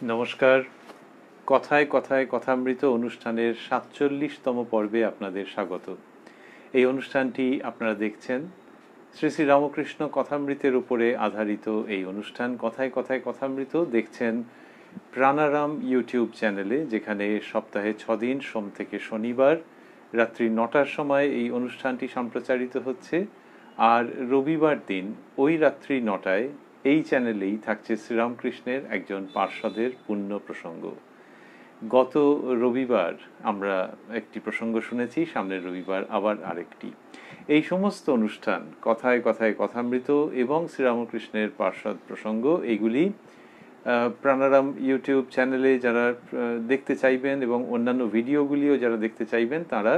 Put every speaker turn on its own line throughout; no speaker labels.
নমস্কার। কথায় কথায় কথামৃত অনুষ্ঠানের ৪৭তম পর্বে আপনাদের স্বাগত। এই অনুষ্ঠানটি আপনারা দেখছেন শ্রী শ্রী রামকৃষ্ণ কথামৃতের উপরে আধারিত এই অনুষ্ঠান কথায় কথায় কথামৃত দেখছেন প্রাণারাম ইউটিউব চ্যানেলে, যেখানে সপ্তাহে ৬ দিন সোম থেকে শনিবার রাত্রি ৯টার সময় এই অনুষ্ঠানটি সম্প্রচারিত হচ্ছে, আর রবিবার দিন ওই রাত্রি ৯টায় এই চ্যানেলেই থাকছে শ্রীরামকৃষ্ণের একজন পার্ষদের পুণ্য প্রসঙ্গ। গত রবিবার আমরা একটি প্রসঙ্গ শুনেছি, সামনের রবিবার আবার আরেকটি। এই সমস্ত অনুষ্ঠান কথায় কথায় কথামৃত এবং শ্রীরামকৃষ্ণের পার্ষদ প্রসঙ্গ, এইগুলি প্রাণারাম ইউটিউব চ্যানেলে যারা দেখতে চাইবেন এবং অন্যান্য ভিডিওগুলিও যারা দেখতে চাইবেন তারা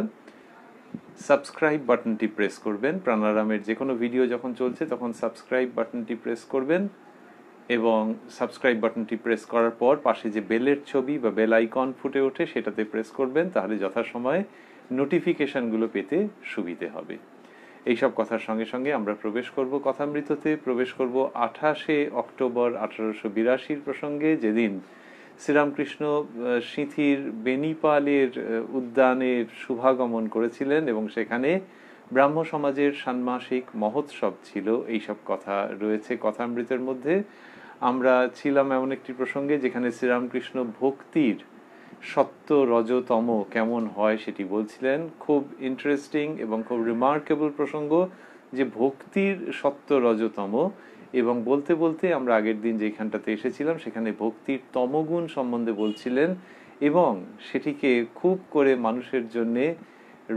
সাবস্ক্রাইব বাটনটি প্রেস করবেন। প্রাণারামের যে কোনো ভিডিও যখন চলছে তখন সাবস্ক্রাইব বাটনটি প্রেস করবেন এবং সাবস্ক্রাইব বাটনটি প্রেস করার পর পাশে যে বেলের ছবি বা বেল আইকন ফুটে ওঠে সেটাতে প্রেস করবেন, তাহলে যথাসময়ে নোটিফিকেশনগুলো পেতে সুবিধে হবে। এইসব কথার সঙ্গে সঙ্গে আমরা প্রবেশ করব কথামৃততে, প্রবেশ করব ২৮শে অক্টোবর ১৮৮২ প্রসঙ্গে, যেদিন শ্রীরামকৃষ্ণ সিঁথির বেনিপালের উদ্যানে শুভাগমন করেছিলেন এবং সেখানে ব্রাহ্ম সমাজের ষান্মাসিক মহোৎসব ছিল। এইসব কথা রয়েছে কথামৃতের মধ্যে। আমরা ছিলাম এমন একটি প্রসঙ্গে যেখানে শ্রীরামকৃষ্ণ ভক্তির সত্য রজতম কেমন হয় সেটি বলছিলেন। খুব ইন্টারেস্টিং এবং খুব রিমার্কেবল প্রসঙ্গ যে ভক্তির সত্য রজতম, এবং বলতে বলতে আমরা আগের দিন যেখানটাতে এসেছিলাম সেখানে ভক্তির তমগুণ সম্বন্ধে বলছিলেন এবং সেটিকে খুব করে মানুষের জন্যে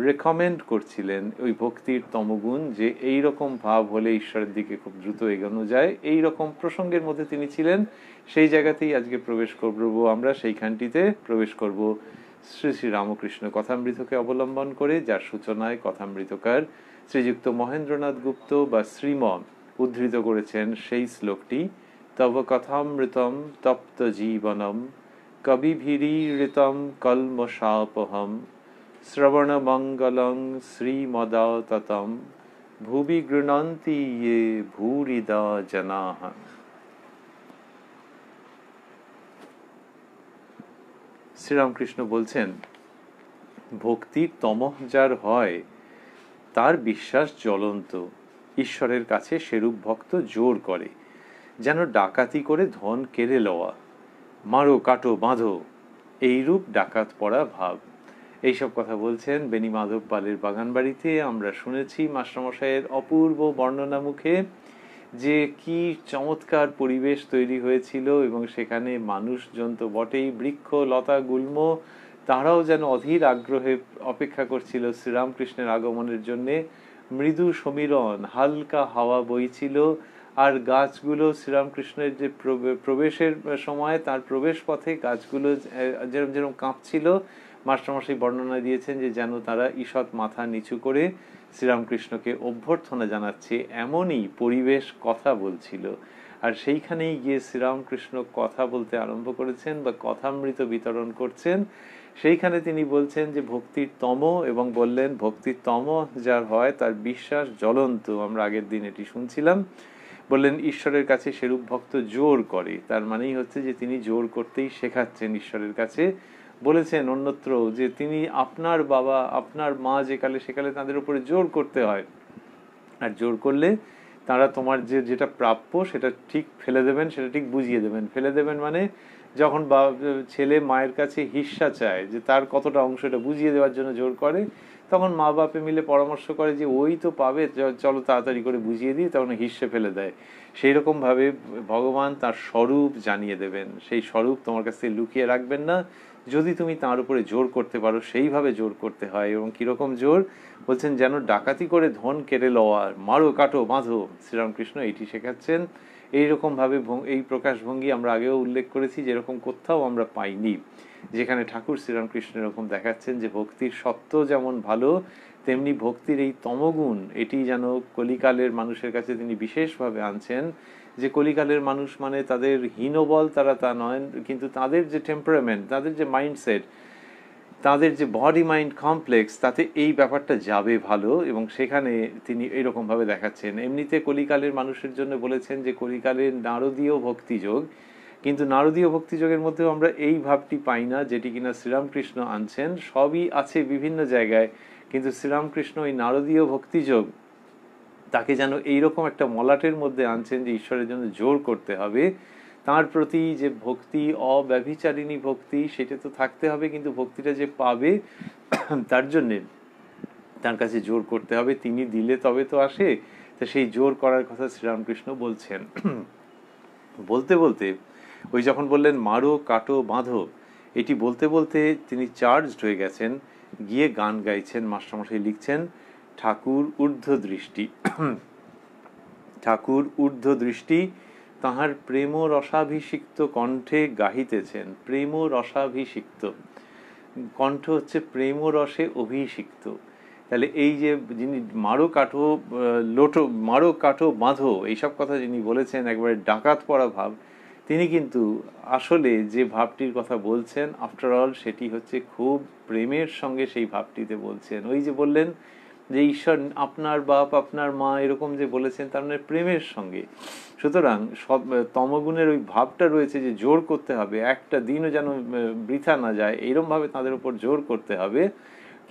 রেকমেন্ড করছিলেন, ওই ভক্তির তমগুণ, যে এই রকম ভাব হলে ঈশ্বরের দিকে খুব দ্রুত এগোনো যায়। এই রকম প্রসঙ্গের মধ্যে তিনি ছিলেন। সেই জায়গাতেই আজকে প্রবেশ করব আমরা, সেইখানটিতে প্রবেশ করব শ্রী শ্রী রামকৃষ্ণ কথামৃতকে অবলম্বন করে, যার সূচনায় কথামৃতকার শ্রীযুক্ত মহেন্দ্রনাথ গুপ্ত বা শ্রীম উদ্ধৃত করেছেন সেই শ্লোকটি, তব কথামৃতম তপ্ত জীবনম কবিভিরীৃতম কলমশাপহম শ্রবণমঙ্গলং শ্রীমদাততম ভুবি গৃণন্তি ইয়ে ভূরিদা জনাঃ। শ্রীরামকৃষ্ণ বলছেন, ভক্তির তমঃ যার হয় তার বিশ্বাস জ্বলন্ত, ঈশ্বরের কাছে সেরূপ ভক্ত জোর করে, যেন ডাকাতি করে ধন কেড়ে লওয়া, মারো কাটো বাঁধো, এইরূপ ডাকাত পড়া ভাব। এইসব কথা বলছেন বেনি মাধব পালের বাগানবাড়িতে। আমরা শুনেছি মাস্টারমশাইয়ের অপূর্ব বর্ণনা মুখে যে কি চমৎকার পরিবেশ তৈরি হয়েছিল, এবং সেখানে মানুষজন তো বটেই, বৃক্ষ লতা গুল্ম তারাও যেন অধীর আগ্রহে অপেক্ষা করছিল শ্রীরামকৃষ্ণের আগমনের জন্যে। মৃদু সমীরণ, হালকা হাওয়া বইছিল, আর গাছগুলো শ্রীরামকৃষ্ণের যে প্রবেশের সময় তার প্রবেশ পথে গাছগুলো যেরকম যেরকম কাঁপছিল, মাস্টারমশাই বর্ণনা দিয়েছেন যে যেন তারা ঈষৎ মাথা নিচু করে শ্রীরামকৃষ্ণকে অভ্যর্থনা জানাচ্ছে, এমনই পরিবেশ কথা বলছিল। আর সেইখানেই গিয়ে শ্রীরামকৃষ্ণ কথা বলতে আরম্ভ করেছেন বা কথামৃত বিতরণ করছেন। সেইখানে তিনি বলছেন যে ভক্তির তম, এবং বললেন ভক্তির তম যার হয় তার বিশ্বাস জ্বলন্ত। আমরা আগের দিন এটি শুনছিলাম। বললেন ঈশ্বরের কাছে সেরূপ ভক্ত জোর করে, তার মানেই হচ্ছে যে তিনি জোর করতেই শেখাচ্ছেন ঈশ্বরের কাছে। বলেছেন অন্যত্র যে তিনি আপনার বাবা আপনার মা যেকালে সেকালে তাদের উপরে জোর করতে হয়, আর জোর করলে তারা তোমার যেটা প্রাপ্য সেটা ঠিক ফেলে দেবেন, সেটা ঠিক বুঝিয়ে দেবেন। ফেলে দেবেন মানে যখন ছেলে মায়ের কাছে হিস্সা চায় যে তার কতটা অংশ, এটা বুঝিয়ে দেওয়ার জন্য জোর করে, তখন মা বাপে মিলে পরামর্শ করে যে ওই তো পাবে, চলো তাড়াতাড়ি করে বুঝিয়ে দিই, তখন হিস্সে ফেলে দেয়। সেই রকমভাবে ভগবান তার স্বরূপ জানিয়ে দেবেন, সেই স্বরূপ তোমার কাছ থেকে লুকিয়ে রাখবেন না। যদি তুমি তার উপরে জোর করতে পারো সেইভাবে জোর করতে হয়। এবং কিরকম জোর বলছেন, যেন ডাকাতি করে ধন কেড়ে লওয়া, মারো কাটো বাঁধো। শ্রীরামকৃষ্ণ এইটি শেখাচ্ছেন। এইরকমভাবে এই প্রকাশভঙ্গি আমরা আগেও উল্লেখ করেছি, যেরকম কোথাও আমরা পাইনি, যেখানে ঠাকুর শ্রীরামকৃষ্ণ এরকম দেখাচ্ছেন যে ভক্তির সত্য যেমন ভালো, তেমনি ভক্তির এই তমগুণ এটি যেন কলিকালের মানুষের কাছে তিনি বিশেষভাবে আনছেন। যে কলিকালের মানুষ মানে তাদের হীনবল তারা তা নয়, কিন্তু তাদের যে টেম্পারামেন্ট, তাদের যে মাইন্ডসেট, তাদের যে বডি মাইন্ড কমপ্লেক্স, তাতে এই ব্যাপারটা যাবে ভালো, এবং সেখানে তিনি এইরকমভাবে দেখাচ্ছেন। এমনিতে কলিকালের মানুষের জন্য বলেছেন যে কলিকালের নারদীয় ভক্তিযোগ, কিন্তু নারদীয় ভক্তিযোগের মধ্যেও আমরা এই ভাবটি পাই না, যেটি কিনা শ্রীরামকৃষ্ণ আনছেন। সবই আছে বিভিন্ন জায়গায়, কিন্তু শ্রীরামকৃষ্ণ এই নারদীয় ভক্তিযোগ তাকে যেন এইরকম একটা মলাটের মধ্যে আনছেন যে ঈশ্বরের জন্য জোর করতে হবে। তার প্রতি যে ভক্তি, অব্যভিচারিণী ভক্তি, সেটা তো থাকতে হবে, কিন্তু ভক্তিটা যে পাবে তার জন্যে তার কাছে জোর করতে হবে। তিনি দিলে তবে তো আসে। তো সেই জোর করার কথা শ্রীরামকৃষ্ণ বলছেন। বলতে বলতে ওই যখন বললেন মারো কাটো বাঁধো, এটি বলতে বলতে তিনি চার্জড হয়ে গেছেন, গিয়ে গান গাইছেন। মাস্টারমশাই লিখছেন, ঠাকুর ঊর্ধ্ব দৃষ্টি। ঠাকুর ঊর্ধ্ব দৃষ্টি তাহার প্রেম রসাভিষিক্ত কণ্ঠে গাহিতেছেন। প্রেম রসাভিষিক্ত কণ্ঠ হচ্ছে প্রেম রসে অভিষিক্ত। তাহলে এই যে যিনি মারো কাঠো লোটো, মারো কাঠো বাঁধো, এইসব কথা যিনি বলেছেন, একবারে ডাকাত পড়া ভাব, তিনি কিন্তু আসলে যে ভাবটির কথা বলছেন, আফটার অল সেটি হচ্ছে খুব প্রেমের সঙ্গে সেই ভাবটিতে বলছেন। ওই যে বললেন যে ঈশ্বর আপনার বাপ, আপনার মা, এরকম যে বলেছেন, তার মানে প্রেমের সঙ্গে। সুতরাং সব তমগুণের ওই ভাবটা রয়েছে যে জোর করতে হবে, একটা দিনও যেন বৃথা না যায়, এইরকমভাবে তাদের উপর জোর করতে হবে।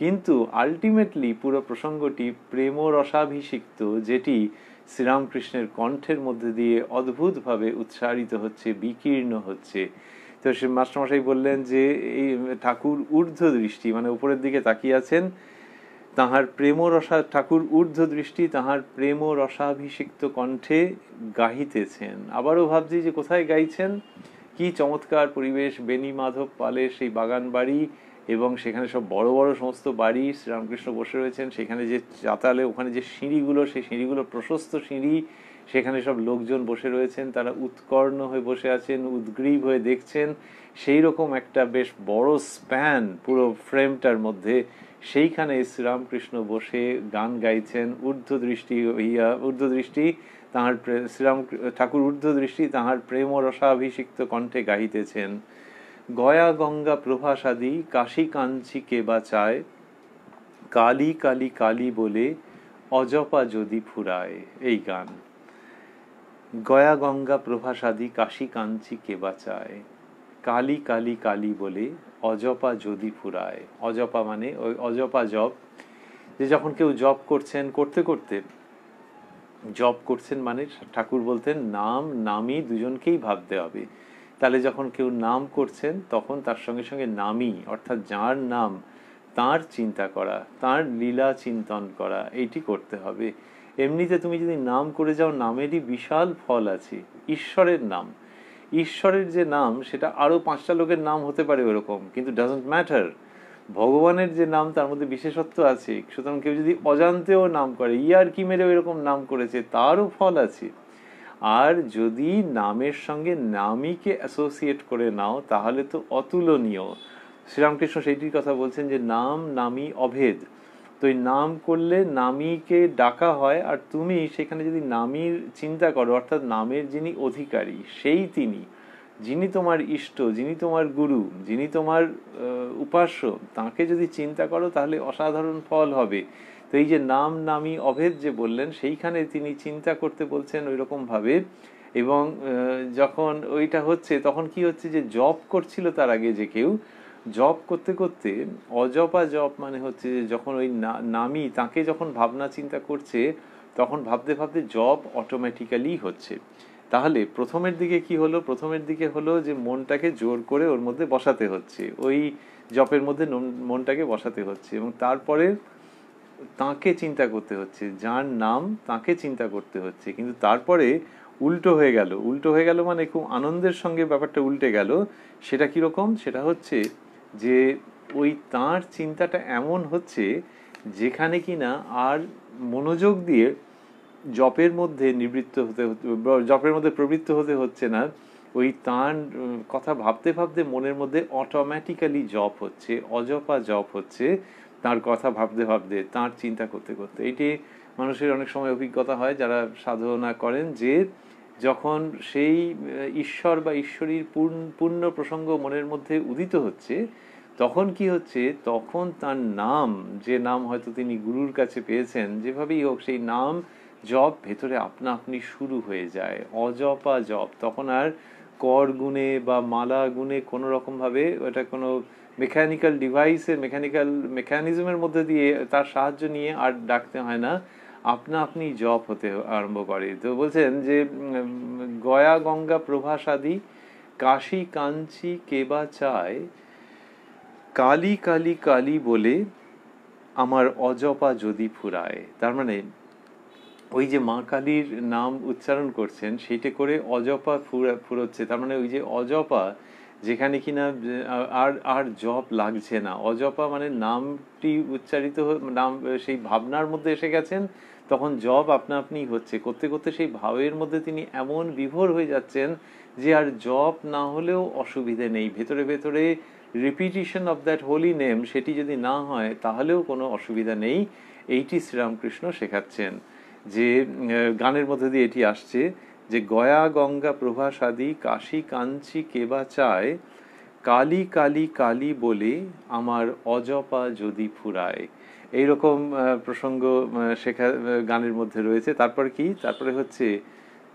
কিন্তু আলটিমেটলি পুরো প্রসঙ্গটি প্রেম রসাভিষিক্ত, যেটি শ্রীরামকৃষ্ণের কণ্ঠের মধ্যে দিয়ে অদ্ভুতভাবে উচ্চারিত হচ্ছে, বিকীর্ণ হচ্ছে। তো সে মাস্টারমশাই বললেন যে এই ঠাকুর ঊর্ধ্ব দৃষ্টি, মানে উপরের দিকে তাকিয়ে আছেন, তাহার প্রেম রসা, ঠাকুর ঊর্ধ্ব দৃষ্টি তাহার প্রেম রসাভিষিক্ত কণ্ঠে গাহিতেছেন। আবারও ভাবছি যে কোথায় গাইছেন, কি চমৎকার পরিবেশ, বেনি মাধব পালের সেই বাগান বাড়ি, এবং সেখানে সব বড় বড় সমস্ত বাড়ি, শ্রীরামকৃষ্ণ বসে রয়েছেন সেখানে, যে চাতালে ওখানে যে সিঁড়িগুলো, সেই সিঁড়িগুলো প্রশস্ত সিঁড়ি, সেখানে সব লোকজন বসে রয়েছেন, তারা উৎকর্ণ হয়ে বসে আছেন, উদ্গ্রীব হয়ে দেখছেন। সেই রকম একটা বেশ বড় স্প্যান পুরো ফ্রেমটার মধ্যে, সেইখানে শ্রীরামকৃষ্ণ বসে গান গাইছেন। ঊর্ধ্ব দৃষ্টি তাহার, শ্রীরাম ঠাকুর ঊর্ধ্ব দৃষ্টি তাহার প্রেম রসাভিষিক্ত কণ্ঠে গাহিতেছেন। গয়া গঙ্গা প্রভাসাদি কাশী কাঞ্চি কে বাঁচায়, কালী কালী কালী বলে অজপা যদি ফুরায়। এই গান, গয়া গঙ্গা প্রভাসাদি কাশী কাঞ্চি কে বাঁচায়, কালী কালী কালী বলে অজপা যদি ফুরায়। অজপা মানে ওই অজপা জপ, যে যখন কেউ জপ করছেন, করতে করতে জপ করছেন, মানে ঠাকুর বলতেন নাম নামী দুজনকেই ভাবতে হবে। তাহলে যখন কেউ নাম করছেন, তখন তার সঙ্গে সঙ্গে নামী, অর্থাৎ যার নাম, তার চিন্তা করা, তার লীলা চিন্তন করা, এইটি করতে হবে। এমনিতে তুমি যদি নাম করে যাও, নামেরই বিশাল ফল আছে। ঈশ্বরের নাম, ঈশ্বরের যে নাম, সেটা আরো 5টা লোকের নাম হতে পারে ওরকম, কিন্তু ডাজন্ট ম্যাটার। ভগবানের যে নাম, তার মধ্যে বিশেষত্ব আছে। সুতরাং কেউ যদি অজান্তেও নাম করে, ইয়ার কি মেরে এরকম নাম করেছে, তারও ফল আছে। আর যদি নামের সঙ্গে নামীকে অ্যাসোসিয়েট করে নাও, তাহলে তো অতুলনীয়। শ্রীরামকৃষ্ণ সেইটির কথা বলছেন যে নাম নামী অভেদ। তো এই নাম করলে নামীকে ডাকা হয়, আর তুমি সেখানে যদি নামীর চিন্তা করো, অর্থাৎ নামের যিনি অধিকারী, সেই তিনি, যিনি তোমার ইষ্ট, যিনি তোমার গুরু, যিনি তোমার উপাস্য, তাকে যদি চিন্তা করো, তাহলে অসাধারণ ফল হবে। তো এই যে নাম নামী অভেদ যে বললেন, সেইখানে তিনি চিন্তা করতে বলছেন ওই রকম ভাবে। এবং যখন ওইটা হচ্ছে, তখন কি হচ্ছে, যে জপ করছিল তার আগে যে কেউ, জপ করতে করতে, অজপা জপ মানে হচ্ছে যখন ওই নামী তাকে যখন ভাবনা চিন্তা করছে, তখন ভাবতে ভাবতে জপ অটোমেটিক্যালি হচ্ছে। তাহলে প্রথমের দিকে কি হলো, প্রথমের দিকে হলো যে মনটাকে জোর করে ওর মধ্যে বসাতে হচ্ছে, ওই জপের মধ্যে মনটাকে বসাতে হচ্ছে, এবং তারপরে তাকে চিন্তা করতে হচ্ছে, যার নাম তাকে চিন্তা করতে হচ্ছে। কিন্তু তারপরে উল্টো হয়ে গেল, উল্টো হয়ে গেল মানে খুব আনন্দের সঙ্গে ব্যাপারটা উল্টে গেল। সেটা কিরকম, সেটা হচ্ছে যে ওই তার চিন্তাটা এমন হচ্ছে যেখানে কিনা আর মনোযোগ দিয়ে জপের মধ্যে জপের মধ্যে প্রবৃত্ত হতে হচ্ছে না। ওই তার কথা ভাবতে ভাবতে মনের মধ্যে অটোমেটিক্যালি জপ হচ্ছে, অজপা জপ হচ্ছে, তার কথা ভাবতে ভাবতে, তার চিন্তা করতে করতে। এটি মানুষের অনেক সময় অভিজ্ঞতা হয় যারা সাধনা করেন, যে যখন সেই ঈশ্বর বা ঈশ্বরীর পূর্ণ প্রসঙ্গ মনের মধ্যে উদিত হচ্ছে, তখন কি হচ্ছে, তখন তার নাম, যে নাম হয়তো তিনি গুরুর কাছে পেয়েছেন, যেভাবেই হোক, সেই নাম জপ ভেতরে আপনা আপনি শুরু হয়ে যায়, অজপা জপ। তখন আর কর গুনে বা মালা গুনে কোনো রকমভাবে ওটা কোনো মেকানিক্যাল ডিভাইসের মেকানিজমের মধ্যে দিয়ে তার সাহায্য নিয়ে আর ডাকতে হয় না, আপনা আপনি জপ হতে আরম্ভ করে। তো বলছেন যে গয়া গঙ্গা প্রভাসাদি কাশী কাঞ্চি কেবা চায়, কালী কালী কালী বলে আমার অজপা যদি ফুরায়। তার মানে ওই যে মা কালীর নাম উচ্চারণ করছেন সেইটা করে অজপা ফুরোচ্ছে। তার মানে ওই যে অজপা যেখানে কিনা আর আর জপ লাগছে না, অজপা মানে নামটি উচ্চারিত নাম সেই ভাবনার মধ্যে এসে গেছেন, তখন জপ আপনা আপনি হচ্ছে। করতে করতে সেই ভাবের মধ্যে তিনি এমন বিভোর হয়ে যাচ্ছেন যে আর জপ না হলেও অসুবিধে নেই। ভেতরে ভেতরে repetition of that Holi name সেটি যদি না হয় তাহলেও কোনো অসুবিধা নেই। এইটি শ্রীরামকৃষ্ণ শেখাচ্ছেন। যে গানের মধ্যে দিয়ে এটি আসছে যে গয়া গঙ্গা প্রভাসাদি কাশী কাঞ্চি কেবা চায়, কালী কালী কালী বলে আমার অজপা যদি ফুরায়। এইরকম প্রসঙ্গ শেখা গানের মধ্যে রয়েছে। তারপর কি, তারপরে হচ্ছে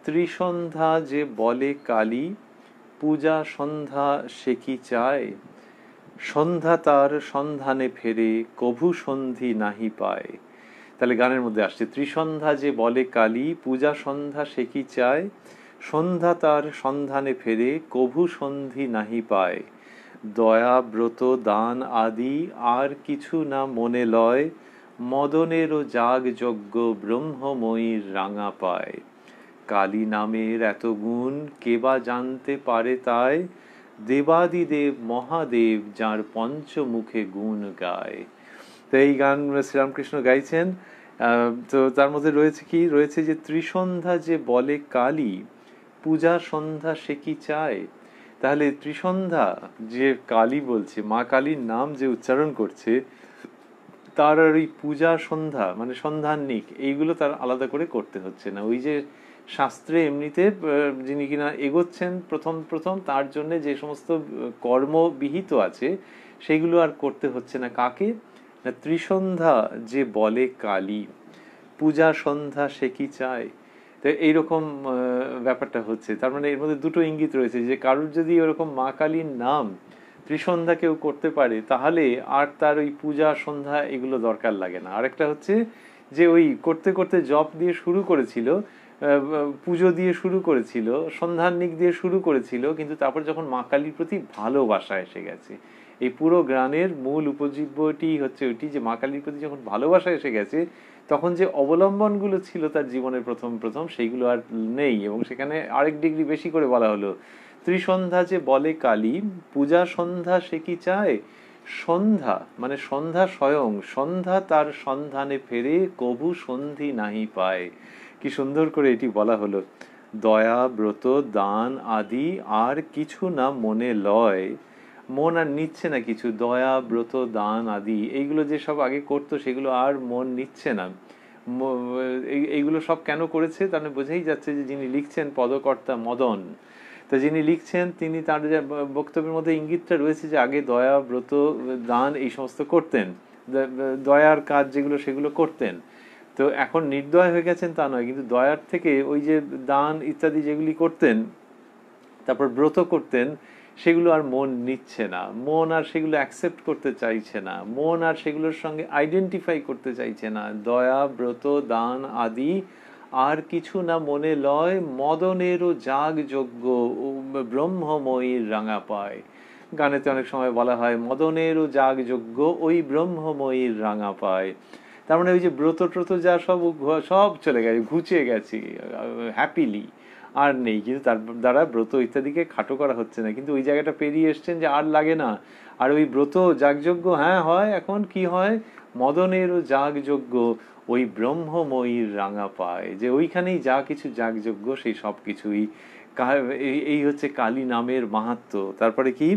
ত্রিসন্ধ্যা যে বলে কালী, পূজা সন্ধ্যা সে কি চায়, সন্ধ্যা তার সন্ধানে ফেরে কভু সন্ধি নাহি পায়। তাহলে গানের মধ্যে আসছে ত্রিসন্ধ্যা যে বলে কালী, পূজা সন্ধ্যা সে কি চায়, সন্ধ্যা তার সন্ধানে ফেরে কভু সন্ধি নাহি পায়, দয়া ব্রত দান আদি আর কিছু না মনে লয়, মদনেরও যাগ যজ্ঞ ব্রহ্মময়ীর রাঙা পায়, কালী নামের এত গুণ কেবা জানতে পারে তাই, দেবাদিদেব মহাদেব যার পঞ্চমুখে গুণ গায়। তো এই গান শ্রীরামকৃষ্ণ গাইছেন। তো তার মধ্যে রয়েছে কি, রয়েছে যে ত্রিসন্ধ্যা যে বলে কালী, পূজা সন্ধ্যা সে কি চায়। তাহলে ত্রিসন্ধ্যা যে কালী বলছে, মা কালীর নাম যে উচ্চারণ করছে, তার আর ওই পূজা সন্ধ্যা মানে সন্ধানিক এইগুলো তার আলাদা করে করতে হচ্ছে না। ওই যে শাস্ত্রে এমনিতে যিনি কিনা এগোচ্ছেন প্রথম প্রথম, তার জন্য যে সমস্ত কর্ম বিহিত আছে সেগুলো আর করতে হচ্ছে না। কাকে না, ত্রিসন্ধ্যা যে বলে কালী, পূজা সন্ধ্যা সে কি চায়। তো এইরকম ব্যাপারটা হচ্ছে। তার মানে এর মধ্যে দুটো ইঙ্গিত রয়েছে যে কারুর যদি ওরকম মা কালীর নাম ত্রিসন্ধ্যা কেউ করতে পারে তাহলে আর তার ওই পূজা সন্ধ্যা এগুলো দরকার লাগে না। আরেকটা হচ্ছে যে ওই করতে করতে জপ দিয়ে শুরু করেছিল, পুজো দিয়ে শুরু করেছিল, সন্ধানিক দিয়ে শুরু করেছিল, কিন্তু তারপর যখন মা কালীর প্রতি ভালোবাসা এসে গেছে, এই পুরো গানের মূল উপজীব্যটি হচ্ছে ওইটি যে মা কালীর প্রতি যখন ভালোবাসা এসে গেছে তখন যে অবলম্বনগুলো ছিল তার জীবনের প্রথম প্রথম সেইগুলো আর নেই। এবং সেখানে আরেক ডিগ্রি বেশি করে বলা হলো ত্রিসন্ধ্যা যে বলে কালী, পূজা সন্ধ্যা সে কি চায়, সন্ধ্যা মানে সন্ধ্যা স্বয়ং, সন্ধ্যা তার সন্ধানে ফেরে কভু সন্ধি নাহি পায়। কি সুন্দর করে এটি বলা হলো। দয়া ব্রত দান আদি আর কিছু না মনে লয়, মন আর নিচ্ছে না কিছু, দয়া ব্রত দান আদি এইগুলো যে সব আগে করতো সেগুলো আর মন নিচ্ছে না। এইগুলো সব কেন করেছে তার বোঝাই যাচ্ছে যে যিনি লিখছেন পদকর্তা মদন। তো যিনি লিখছেন তিনি, তার যে বক্তব্যের মধ্যে ইঙ্গিতটা রয়েছে যে আগে দয়া ব্রত দান এই সমস্ত করতেন, দয়ার কাজ যেগুলো সেগুলো করতেন। তো এখন নির্দয় হয়ে গেছেন তা নয়, কিন্তু দয়ার থেকে ওই যে দান ইত্যাদি যেগুলি করতেন, তারপর ব্রত করতেন, সেগুলো আর মন নিচ্ছে না, মন আর সেগুলো অ্যাকসেপ্ট করতে চাইছে না, মন আর সেগুলোর সঙ্গে আইডেন্টিফাই করতে চাইছে না। দয়া ব্রত দান আদি আর কিছু না মনে লয়, মদনেরও যাগ যজ্ঞ ব্রহ্মময়ীর রাঙা পায়। গানেতে অনেক সময় বলা হয় মদনেরও যাগ যজ্ঞ ওই ব্রহ্মময়ীর রাঙা পায়। তার মানে ওই যে ব্রত ট্রত যা সব সব চলে গেছে, ঘুচিয়ে গেছি হ্যাপিলি, আর নেই। কিন্তু তার দ্বারা ব্রত ইত্যাদিকে খাটো করা হচ্ছে না, কিন্তু ওই জায়গাটা পেরিয়ে এসছেন যে আর লাগে না। আর ওই ব্রত যাগযজ্ঞ হ্যাঁ হয়, এখন কি হয়, মদনেরও যাগযজ্ঞ ওই ব্রহ্মময়ীর রাঙা পায়, যে ওইখানেই যা কিছু যাগযজ্ঞ সেই সব কিছুই। এই হচ্ছে কালী নামের মাহাত্ম্য। তারপরে কি,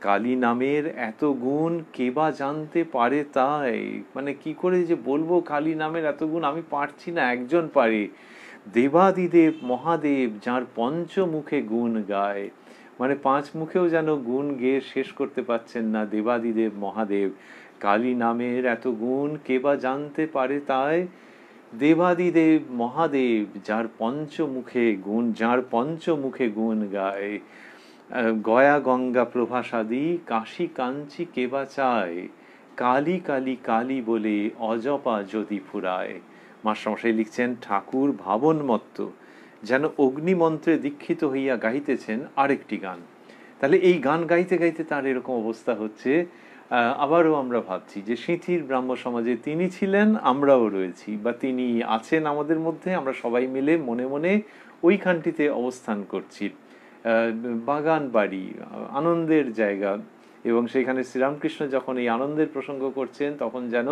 কালী নামের এত গুণ কেবা জানতে পারে তাই, মানে কি করে যে বলবো কালী নামের এত গুণ, আমি পারছি না, একজন পারে, দেবাদিদেব মহাদেব যার পঞ্চমুখে গুণ গায়, মানে পাঁচ মুখেও যেন গুণ গেয়ে শেষ করতে পারছেন না দেবাদিদেব মহাদেব। কালী নামের এত গুণ কেবা জানতে পারে তাই, দেবাদিদেব মহাদেব যার পঞ্চমুখে গুণ গায়, গয়া গঙ্গা প্রভাসাদি কাশী কাঞ্চি কেবা চায়, কালী কালী কালী বলে অজপা যদি ফুরায়। মাস্টারমশাই লিখছেন, ঠাকুর ভাবনমত্ত যেন অগ্নিমন্ত্রে দীক্ষিত হইয়া গাইতেছেন আরেকটি গান। তাহলে এই গান গাইতে গাইতে তার এরকম অবস্থা হচ্ছে। আবারও আমরা ভাবছি যে সিঁথির ব্রাহ্ম সমাজে তিনি ছিলেন, আমরাও রয়েছি, বা তিনি আছেন আমাদের মধ্যে, আমরা সবাই মিলে মনে মনে ওইখানটিতে অবস্থান করছি। বাগান বাড়ি, আনন্দের জায়গা, এবং সেখানে শ্রীরামকৃষ্ণ যখন এই আনন্দের প্রসঙ্গ করছেন তখন যেন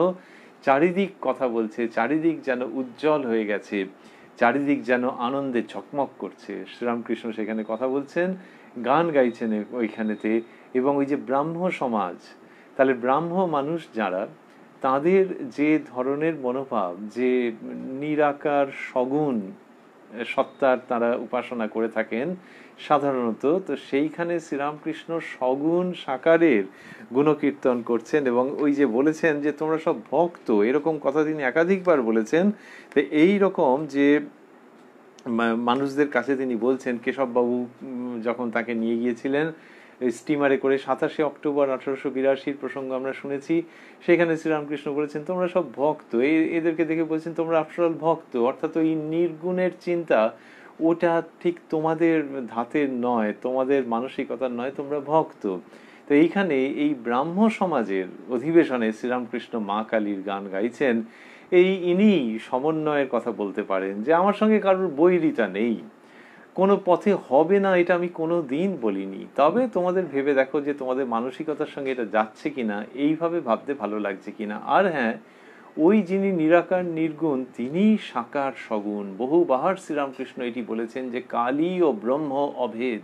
চারিদিক কথা বলছে, চারিদিক যেন উজ্জ্বল হয়ে গেছে, চারিদিক যেন আনন্দে ঝকমক করছে। শ্রীরামকৃষ্ণ সেখানে কথা বলছেন, গান গাইছেন ওইখানেতে। এবং ওই যে ব্রাহ্ম সমাজ, তাহলে ব্রাহ্ম মানুষ যারা, তাদের যে ধরনের মনোভাব, যে নিরাকার সগুণ সত্তার তারা উপাসনা করে থাকেন সাধারণত, তো সেইখানে শ্রীরামকৃষ্ণ সগুণ সাকারের গুণকীর্তন করছেন। এবং ওই যে বলেছেন যে তোমরা সব ভক্ত, এরকম কথা তিনি একাধিকবার বলেছেন। তো এই রকম যে মানুষদের কাছে তিনি বলছেন, কেশববাবু যখন তাকে নিয়ে গিয়েছিলেন স্টিমারে করে 27 অক্টোবর 1882 প্রসঙ্গ আমরা শুনেছি, সেখানে শ্রীরামকৃষ্ণ বলেছেন তোমরা সব ভক্ত। এদেরকে দেখে বলছেন তোমরা আফটার অল ভক্ত, অর্থাৎ ওই নির্গুণের চিন্তা ওটা ঠিক তোমাদের ধাতের নয়, তোমাদের মানসিকতার নয়, তোমরা ভক্ত। তো এইখানে এই ব্রাহ্ম সমাজের অধিবেশনে শ্রীরামকৃষ্ণ মা কালীর গান গাইছেন। ইনি সমন্বয়ের কথা বলতে পারেন যে আমার সঙ্গে কারোর বৈরিতা নেই, কোনো পথে হবে না, এটা আমি কোনো দিন বলিনি, তবে তোমাদের ভেবে দেখো যে তোমাদের মানসিকতার সঙ্গে এটা যাচ্ছে কিনা, এইভাবে ভাবতে ভালো লাগছে কিনা। আর হ্যাঁ, ওই যিনি নিরাকার নির্গুণ তিনি সাকার সগুণ। বহুবার শ্রীরামকৃষ্ণ এটি বলেছেন যে কালী ও ব্রহ্ম অভেদ।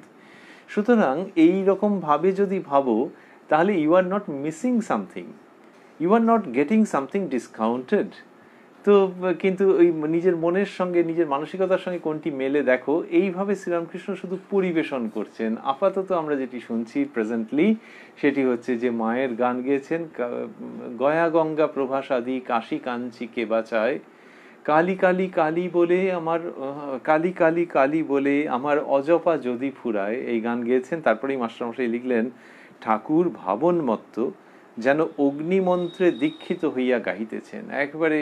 সুতরাং এই রকম ভাবে যদি ভাবো তাহলে you are not missing something, you are not getting something discounted. তো কিন্তু ওই নিজের মনের সঙ্গে নিজের মানসিকতার সঙ্গে কোনটি মেলে দেখো, এইভাবে শ্রীরামকৃষ্ণ শুধু পরিবেশন করছেন। আপাতত আমরা যেটি শুনছি প্রেজেন্টলি সেটি হচ্ছে যে মায়ের গান গেয়েছেন, গয়া গঙ্গা প্রভাসাদি কাশী কাঞ্চি কেবা চায়, কালী কালী কালী বলে আমার, কালী কালী কালী বলে আমার অজপা যদি ফুরায়, এই গান গেয়েছেন। তারপরেই মাস্টারমশাই লিখলেন, ঠাকুর ভাবনমত্ত যেন অগ্নিমন্ত্রে দীক্ষিত হইয়া গাহিতেছেন। একেবারে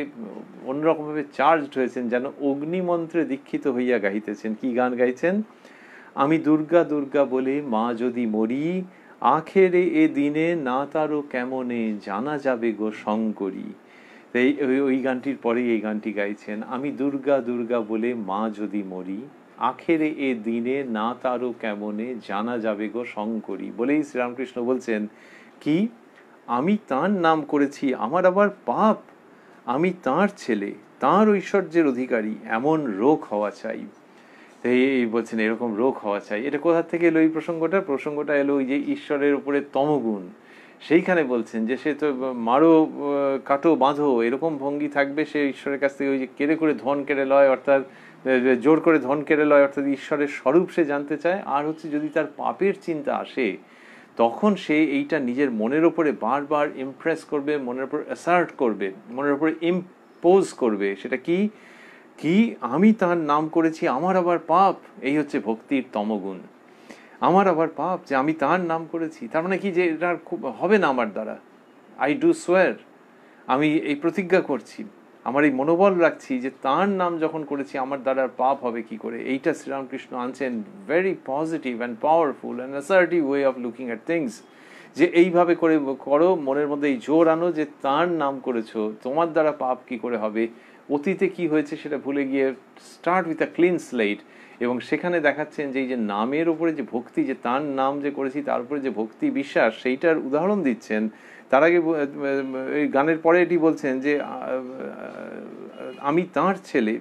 অন্যরকমভাবে চার্জড হয়েছেন, যেন অগ্নিমন্ত্রে দীক্ষিত হইয়া গাহিতেছেন। কি গান গাইছেন? আমি দুর্গা দুর্গা বলে মা যদি মরি, আখেরে এ দিনে না তারও কেমনে জানা যাবে গো শঙ্করী। এই ওই গানটির পরেই এই গানটি গাইছেন, আমি দুর্গা দুর্গা বলে মা যদি মরি, আখেরে এ দিনে না তারও কেমনে জানা যাবে গো শঙ্করী। বলেই শ্রীরামকৃষ্ণ বলছেন কি, আমি তাঁর নাম করেছি আমার আবার পাপ, আমি তাঁর ছেলে, তাঁর ঐশ্বর্যের অধিকারী, এমন রোগ হওয়া চাই। এই বলছেন এরকম রোগ হওয়া চাই। এটা কোথা থেকে এলো এই প্রসঙ্গটা এলো ওই যে ঈশ্বরের উপরে তমগুণ। সেইখানে বলছেন যে সে তো মারো কাটো বাঁধো এরকম ভঙ্গি থাকবে, সে ঈশ্বরের কাছ থেকে ওই যে কেড়ে করে ধন কেড়ে লয়, অর্থাৎ জোর করে ধন কেড়ে লয়, অর্থাৎ ঈশ্বরের স্বরূপ সে জানতে চায়। আর হচ্ছে যদি তার পাপের চিন্তা আসে তখন সে এইটা নিজের মনের ওপরে বারবার ইমপ্রেস করবে, মনের ওপর অ্যাসার্ট করবে, মনের ওপরে ইম্পোজ করবে। সেটা কি কি আমি তার নাম করেছি আমার আবার পাপ। এই হচ্ছে ভক্তির তমগুণ, আমার আবার পাপ, যে আমি তার নাম করেছি। তার মানে কি যে এটা খুব হবে না আমার দ্বারা, আই ডু সোয়ার, আমি এই প্রতিজ্ঞা করছি, আমার এই মনোবল রাখছি যে তার নাম যখন করেছি আমার দ্বারা পাপ হবে কি করে। এইটা শ্রীরামকৃষ্ণ আনছেন very positive and powerful and assertive way of looking at things. যে এইভাবে করে করো, মনের মধ্যে এই জোর আনো যে তার নাম করেছো, তোমার দ্বারা পাপ কি করে হবে, অতীতে কি হয়েছে সেটা ভুলে গিয়ে start with a clean slate. এবং সেখানে দেখাচ্ছেন যে এই যে নামের উপরে যে ভক্তি, যে তার নাম যে করেছি তার উপরে যে ভক্তি বিশ্বাস, সেইটার উদাহরণ দিচ্ছেন। তার আগে এই গানের পরে এটি বলছেন যে আমি তাঁর ছেলে,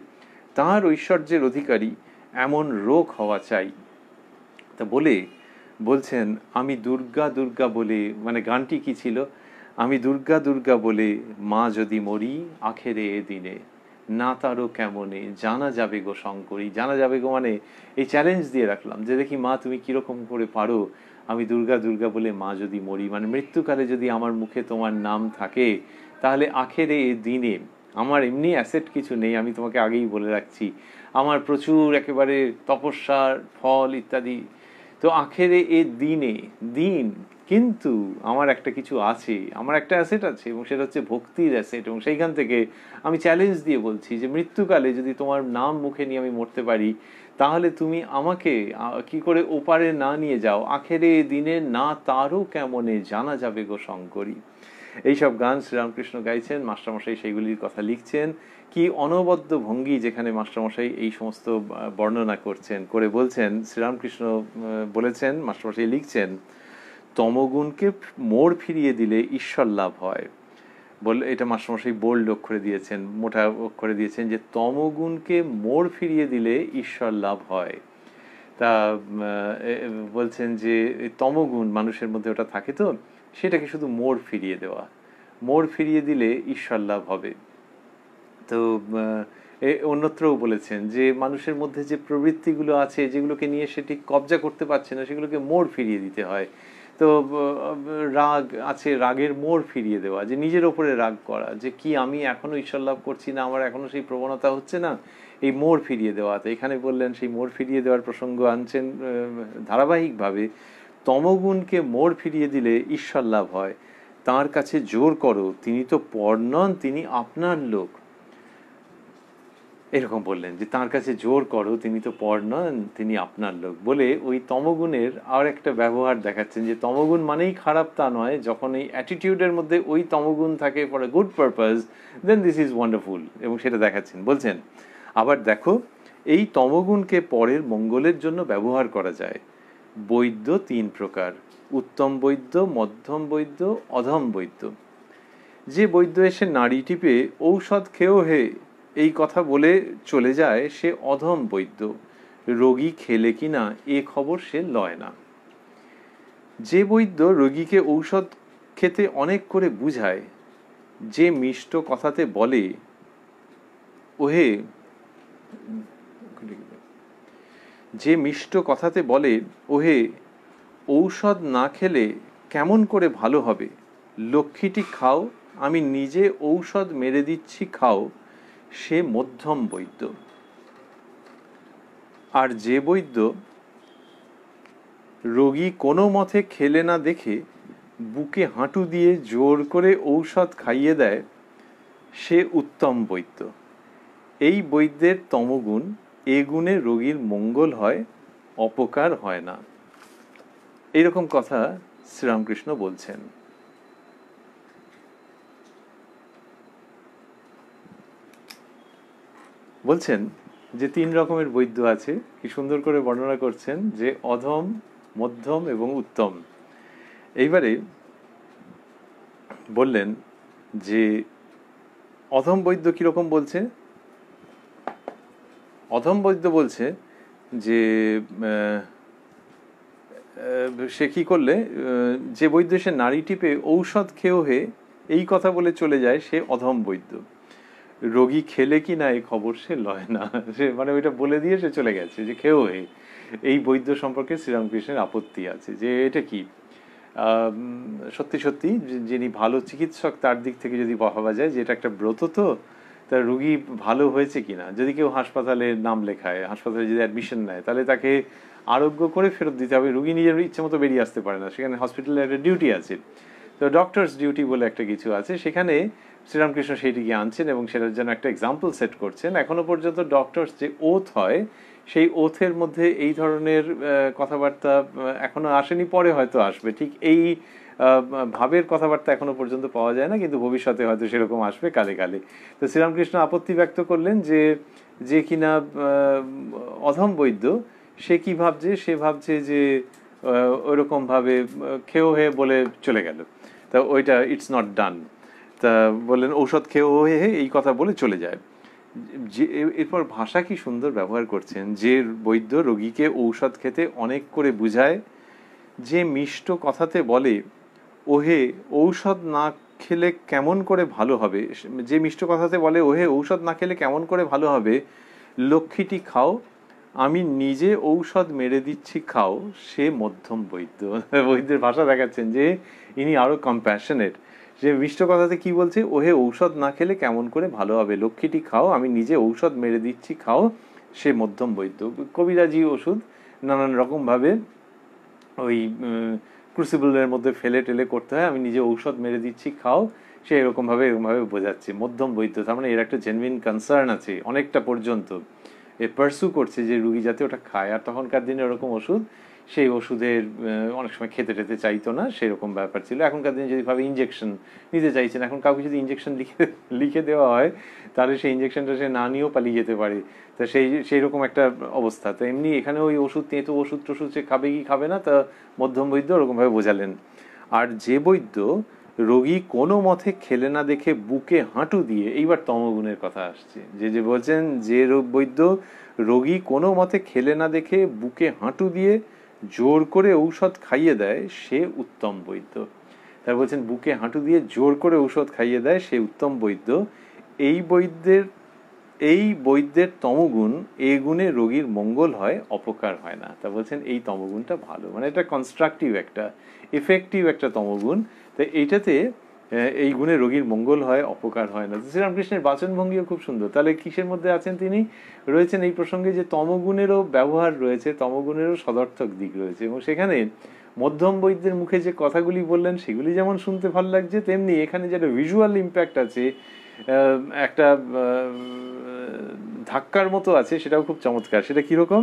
তাঁর ঐশ্বর্যের অধিকারী, এমন রোগ হওয়া চাই। তা বলে বলছেন আমি দুর্গা দুর্গা বলে, মানে গানটি কি ছিল, আমি দুর্গা দুর্গা বলে মা যদি মরি, আখেরে এ দিনে না তারও কেমনে জানা যাবে গো শঙ্করী। জানা যাবে গো মানে এই চ্যালেঞ্জ দিয়ে রাখলাম যে দেখি মা তুমি কিরকম করে পারো, আমি দুর্গা দুর্গা বলে মা যদি মরি, মানে মৃত্যুকালে যদি আমার মুখে তোমার নাম থাকে, তাহলে আখেরে এ দিনে আমার এমনি অ্যাসেট কিছু নেই, আমি তোমাকে আগেই বলে রাখছি। আমার প্রচুর একেবারে তপস্যার ফল ইত্যাদি, তো আখেরে এ দিন, কিন্তু আমার একটা কিছু আছে, আমার একটা অ্যাসেট আছে, এবং সেটা হচ্ছে ভক্তির অ্যাসেট। এবং সেইখান থেকে আমি চ্যালেঞ্জ দিয়ে বলছি যে মৃত্যুকালে যদি তোমার নাম মুখে নিয়ে আমি মরতে পারি, তাহলে তুমি আমাকে কি করে ওপারে না নিয়ে যাও, আখেরে দিনে না তারও কেমনে জানা যাবে গো শঙ্করী। এইসব গান শ্রীরামকৃষ্ণ গাইছেন, মাস্টারমশাই সেইগুলির কথা লিখছেন। কি অনবদ্য ভঙ্গি যেখানে মাস্টারমশাই এই সমস্ত বর্ণনা করছেন, করে বলছেন, শ্রীরামকৃষ্ণ বলেছেন, মাস্টারমশাই লিখছেন, তমগুণকে মোড় ফিরিয়ে দিলে ঈশ্বর লাভ হয়। বলে এটা মাস্টারমশাই বোল্ড অক্ষরে দিয়েছেন, মোটা অক্ষরে দিয়েছেন, যে তমগুণকে মোড় ফিরিয়ে দিলে ঈশ্বর লাভ হয়। তা বলছেন যে তমগুণ মানুষের মধ্যে ওটা থাকে, তো সেটাকে শুধু মোড় ফিরিয়ে দেওয়া, মোড় ফিরিয়ে দিলে ঈশ্বর লাভ হবে। তো অন্যত্রও বলেছেন যে মানুষের মধ্যে যে প্রবৃত্তিগুলো আছে, যেগুলোকে নিয়ে সে ঠিক কবজা করতে পারছে না, সেগুলোকে মোড় ফিরিয়ে দিতে হয়। তো রাগ আছে, রাগের মোড় ফিরিয়ে দেওয়া, যে নিজের ওপরে রাগ করা, যে কি আমি এখনো ঈশ্বর লাভ করছি না, আমার এখনো সেই প্রবণতা হচ্ছে না, এই মোড় ফিরিয়ে দেওয়া। তো এখানে বললেন সেই মোড় ফিরিয়ে দেওয়ার প্রসঙ্গ আনছেন ধারাবাহিকভাবে। তমগুণকে মোড় ফিরিয়ে দিলে ঈশ্বর লাভ হয়, তাঁর কাছে জোর করো, তিনি তো পর নন, তিনি আপনার লোক। এরকম বললেন যে তাঁর কাছে জোর করো, তিনি তো পর নন, তিনি আপনার লোক। বলে ওই তমগুণের আর একটা ব্যবহার দেখাচ্ছেন, যে তমগুণ মানেই খারাপ তা নয়, যখন এই অ্যাটিটিউডের মধ্যে ওই তমগুণ থাকে for a good purpose, then this is wonderful, এবং সেটা দেখাচ্ছেন। বলছেন, আবার দেখো, এই তমগুণকে পরের মঙ্গলের জন্য ব্যবহার করা যায়। বৈদ্য তিন প্রকার, উত্তম বৈদ্য, মধ্যম বৈদ্য, অধম বৈদ্য। যে বৈদ্য এসে নাড়ি টিপে ঔষধ খেয়েও হে এই কথা বলে চলে যায়, সে অধম বৈদ্য, রোগী খেলে কিনা এ খবর সে লয় না। যে বৈদ্য রোগীকে ঔষধ খেতে অনেক করে বুঝায়, যে মিষ্ট কথাতে বলে ওহে, যে মিষ্ট কথাতে বলে ওহে ঔষধ না খেলে কেমন করে ভালো হবে, লক্ষ্মীটি খাও, আমি নিজে ঔষধ মেরে দিচ্ছি খাও, সে মধ্যম বৈদ্য। আর যে বৈদ্য রোগী কোনো মতে খেলে না দেখে বুকে হাঁটু দিয়ে জোর করে ঔষধ খাইয়ে দেয়, সে উত্তম বৈদ্য। এই বৈদ্যের তমগুণ, এ গুণে রোগীর মঙ্গল হয়, অপকার হয় না। এইরকম কথা শ্রীরামকৃষ্ণ বলছেন। বলছেন যে তিন রকমের বৈদ্য আছে, কি সুন্দর করে বর্ণনা করছেন, যে অধম, মধ্যম এবং উত্তম। এইবারে বললেন যে অধম বৈদ্য কিরকম বলছে। অধম বৈদ্য বলছে যে সে কি করলে, যে বৈদ্য সে নাড়ি টিপে ঔষধ খেয়েও হে এই কথা বলে চলে যায়, সে অধম বৈদ্য, রোগী খেলে কি না এই খবর সে লয় না। সে মানে ওইটা বলে দিয়ে সে চলে গেছে, যে খেয়েও হে। এই বৈদ্য সম্পর্কে শ্রীরামকৃষ্ণের আপত্তি আছে, যে এটা কি সত্যি সত্যি যিনি ভালো চিকিৎসক তার দিক থেকে যদি ভাবা যায় যে এটা একটা ব্রত, তো তার রুগী ভালো হয়েছে কিনা, যদি কেউ হাসপাতালে নাম লেখায়, হাসপাতালে যদি অ্যাডমিশন নেয়, তাহলে তাকে আরোগ্য করে ফেরত দিতে হবে। রুগী নিজের ইচ্ছে মতো বেরিয়ে আসতে পারে না, সেখানে হসপিটালে একটা ডিউটি আছে, তো ডক্টরস ডিউটি বলে একটা কিছু আছে, সেখানে শ্রীরামকৃষ্ণ সেইটিকে আনছেন এবং সেটার জন্য একটা এক্সাম্পল সেট করছেন। এখনো পর্যন্ত ডক্টরস যে ওথ হয়, সেই ওথের মধ্যে এই ধরনের কথাবার্তা এখনো আসেনি, পরে হয়তো আসবে। ঠিক এই ভাবের কথাবার্তা এখনো পর্যন্ত পাওয়া যায় না, কিন্তু ভবিষ্যতে হয়তো সেরকম আসবে কালে কালে। তো শ্রীরামকৃষ্ণ আপত্তি ব্যক্ত করলেন যে যে কিনা অধম বৈদ্য, সে কি ভাবছে, সে ভাবছে যে ওইরকম ভাবে খেয়েও হে বলে চলে গেল, তা ওইটা ইটস নট ডান। তা বললেন ঔষধ খেয়েও হে এই কথা বলে চলে যায়। যে এরপর ভাষা কি সুন্দর ব্যবহার করছেন, যে বৈদ্য রোগীকে ঔষধ খেতে অনেক করে বুঝায়, যে মিষ্ট কথাতে বলে ওহে ঔষধ না খেলে কেমন করে ভালো হবে, যে মিষ্ট কথাতে বলে ওহে ঔষধ না খেলে কেমন করে ভালো হবে, লক্ষ্মীটি খাও, আমি নিজে ঔষধ মেরে দিচ্ছি খাও, সে মধ্যম বৈদ্য। বৈদ্যের ভাষা দেখাচ্ছেন যে ইনি আরো কম্প্যাশনেট। যে মিষ্ট কথাতে কি বলছে, ওহে ঔষধ না খেলে কেমন করে ভালো হবে, লক্ষ্মীটি খাও, আমি নিজে ঔষধ মেরে দিচ্ছি, খাও, সে মধ্যম বৈদ্য। কবিরাজি ওষুধ নানান রকমভাবে ওই ক্রুসিবলের মধ্যে ফেলে টেলে করতে হয়, আমি নিজে ঔষধ মেরে দিচ্ছি, খাও, সে এরকমভাবে বোঝাচ্ছে মধ্যম বৈদ্য। তার মানে এর একটা জেনুইন কনসার্ন আছে অনেকটা পর্যন্ত, এ পার্সু করছে যে রুগী যাতে ওটা খায়। আর তখনকার দিনে ওরকম ওষুধ, সেই ওষুধের অনেক সময় খেতে টেতে চাইতো না, সেরকম ব্যাপার ছিল। এখনকার দিনে যদি ভাবে ইঞ্জেকশন নিতে চাইছেন, এখন কাউকে যদি ইঞ্জেকশন লিখে দেওয়া হয়, তাহলে সেই ইঞ্জেকশনটা সে না নিয়েও পালিয়ে যেতে পারে। তা সেই রকম একটা অবস্থা। তো এমনি এখানে ওই ওষুধ তেঁতো ওষুধ টষুধ সে খাবে কি খাবে না, তা মধ্যম বৈদ্য ওরকমভাবে বোঝালেন। আর যে বৈদ্য রোগী কোনো মতে খেলে না দেখে বুকে হাঁটু দিয়ে, এইবার তমগুণের কথা আসছে, যে বলছেন যে বৈদ্য রোগী কোনো মতে খেলে না দেখে বুকে হাঁটু দিয়ে জোর করে ঔষধ খাইয়ে দেয়, সে উত্তম বৈদ্য। তার বলছেন বুকে হাঁটু দিয়ে জোর করে ঔষধ খাইয়ে দেয়, সে উত্তম বৈদ্য। এই বৈদ্যের তমগুণ, এই গুণে রোগীর মঙ্গল হয়, অপকার হয় না। তা বলছেন এই তমগুণটা ভালো, মানে এটা কনস্ট্রাকটিভ একটা, এফেক্টিভ একটা তমগুণ। তাই এইটাতে এই গুণে রোগীর মঙ্গল হয়, অপকার হয় না। শ্রীরামকৃষ্ণের বাচনভঙ্গিও খুব সুন্দর। তাহলে কিসের মধ্যে আছেন তিনি? রয়েছেন এই প্রসঙ্গে যে তমগুণেরও ব্যবহার রয়েছে, তমগুণেরও সদর্থক দিক রয়েছে। এবং সেখানে মধ্যম বৈদ্যের মুখে যে কথাগুলি বললেন সেগুলি যেমন শুনতে ভালো লাগছে, তেমনি এখানে যেটা ভিজুয়াল ইম্প্যাক্ট আছে, একটা ধাক্কার মতো আছে, সেটাও খুব চমৎকার। সেটা কিরকম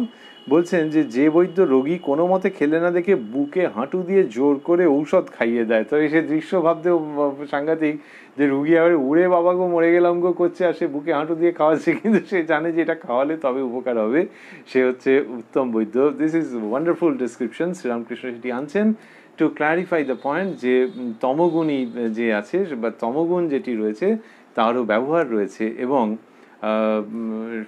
বলছেন, যে বৈদ্য রোগী কোনো মতে খেলে না দেখে বুকে হাঁটু দিয়ে জোর করে ঔষধ খাইয়ে দেয়। তো সে দৃশ্য ভাবতেও সাংঘাতিক, যে রুগী আবার উড়ে বাবা গো মরে গেলাম গো করছে, আর সে বুকে হাঁটু দিয়ে খাওয়াচ্ছে, কিন্তু সে জানে যে এটা খাওয়ালে তবে উপকার হবে, সে হচ্ছে উত্তম বৈদ্য। This is wonderful description. Sri Ramakrishna সেটি আনছেন টু ক্ল্যারিফাই দ্য পয়েন্ট, যে তমগুণী যে আছে বা তমগুণ যেটি রয়েছে তারও ব্যবহার রয়েছে, এবং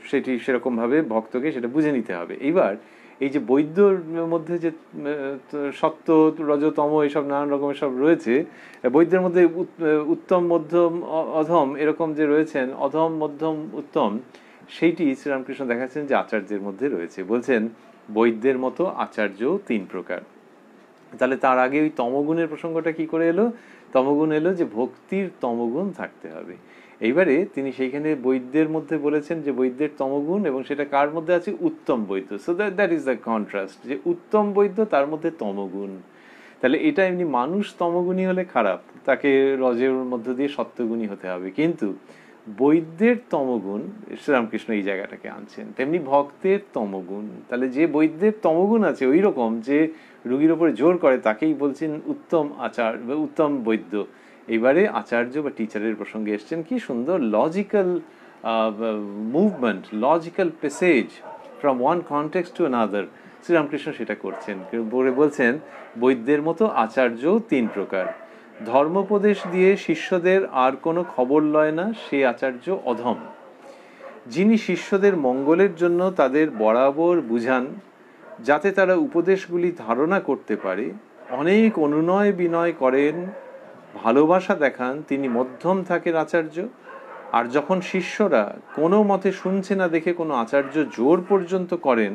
সেটি সেরকমভাবে ভক্তকে সেটা বুঝে নিতে হবে। এইবার এই যে বৈদ্যর মধ্যে যে সত্য রজতম এইসব নানান রকমের সব রয়েছে, বৈদ্যের মধ্যে উত্তম মধ্যম অধম এরকম যে রয়েছেন, অধম মধ্যম উত্তম, সেইটি শ্রীরামকৃষ্ণ দেখাচ্ছেন যে আচার্যের মধ্যে রয়েছে। বলছেন বৈদ্যের মতো আচার্য 3 প্রকার। তাহলে তার আগে ওই তমগুণের প্রসঙ্গটা কি করে এলো? তমগুণ এলো যে ভক্তির তমগুণ থাকতে হবে। এইবারে তিনি সেইখানে বৈদ্যের মধ্যে বলেছেন যে বৈদ্যের তমগুণ, এবং সেটা কার মধ্যে আছে? উত্তম বৈদ্য। So that is the contrast, যে উত্তম বৈদ্য তার মধ্যে তমগুণ। তাহলে এটা এমনি মানুষ তমগুণী হলে খারাপ, তাকে রজের মধ্য দিয়ে সত্যগুণী হতে হবে, কিন্তু বৈদ্যের তমগুণ শ্রীরামকৃষ্ণ এই জায়গাটাকে আনছেন। তেমনি ভক্তের তমগুণ, তাহলে যে বৈদ্যের তমগুণ আছে ওই রকম, যে রুগীর ওপরে জোর করে, তাকেই বলছেন উত্তম আচার্য বা উত্তম বৈদ্য। এইবারে আচার্য বা টিচারের প্রসঙ্গে এসছেন। কি সুন্দর logical movement, logical passage from one context to another. Sri Ramakrishna সেটা করছেন, বলছেন বৈদ্যের মতো আচার্য 3 প্রকার। ধর্মোপদেশ দিয়ে শিষ্যদের আর কোনো খবর লয় না, সে আচার্য অধম। যিনি শিষ্যদের মঙ্গলের জন্য তাদের বরাবর বুঝান, যাতে তারা উপদেশগুলি ধারণা করতে পারে, অনেক অনুনয় বিনয় করেন, ভালোবাসা দেখান, তিনি মধ্যম থাকেন আচার্য। আর যখন শিষ্যরা কোনো মতে শুনছে না দেখে কোনো আচার্য জোর পর্যন্ত করেন,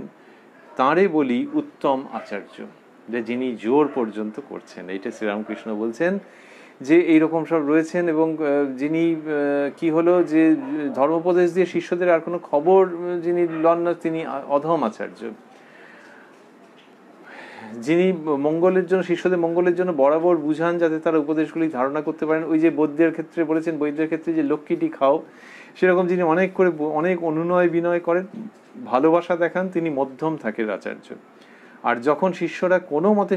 তাঁরে বলি উত্তম আচার্য। যে যিনি জোর পর্যন্ত করছেন, এইটা শ্রীরামকৃষ্ণ বলছেন যে এইরকম সব রয়েছেন। এবং যিনি কি হলো, যে ধর্মোপদেশ দিয়ে শিষ্যদের আর কোনো খবর যিনি লন না, তিনি অধম আচার্য। যিনি মঙ্গলের জন্য, শিষ্যদের মঙ্গলের জন্য বরাবর বুঝান, যাতে তারা উপদেশগুলি ধারণা করতে পারেন। ওই যে বৈদ্যের ক্ষেত্রে বলেছেন, বৈদ্যের ক্ষেত্রে যে লক্ষ্মীটি খাও, সেরকম যিনি অনেক অনুনয় বিনয় করেন, ভালোবাসা দেখান, তিনি মধ্যম থাকেন আচার্য। আর যখন শিষ্যরা কোনো মতে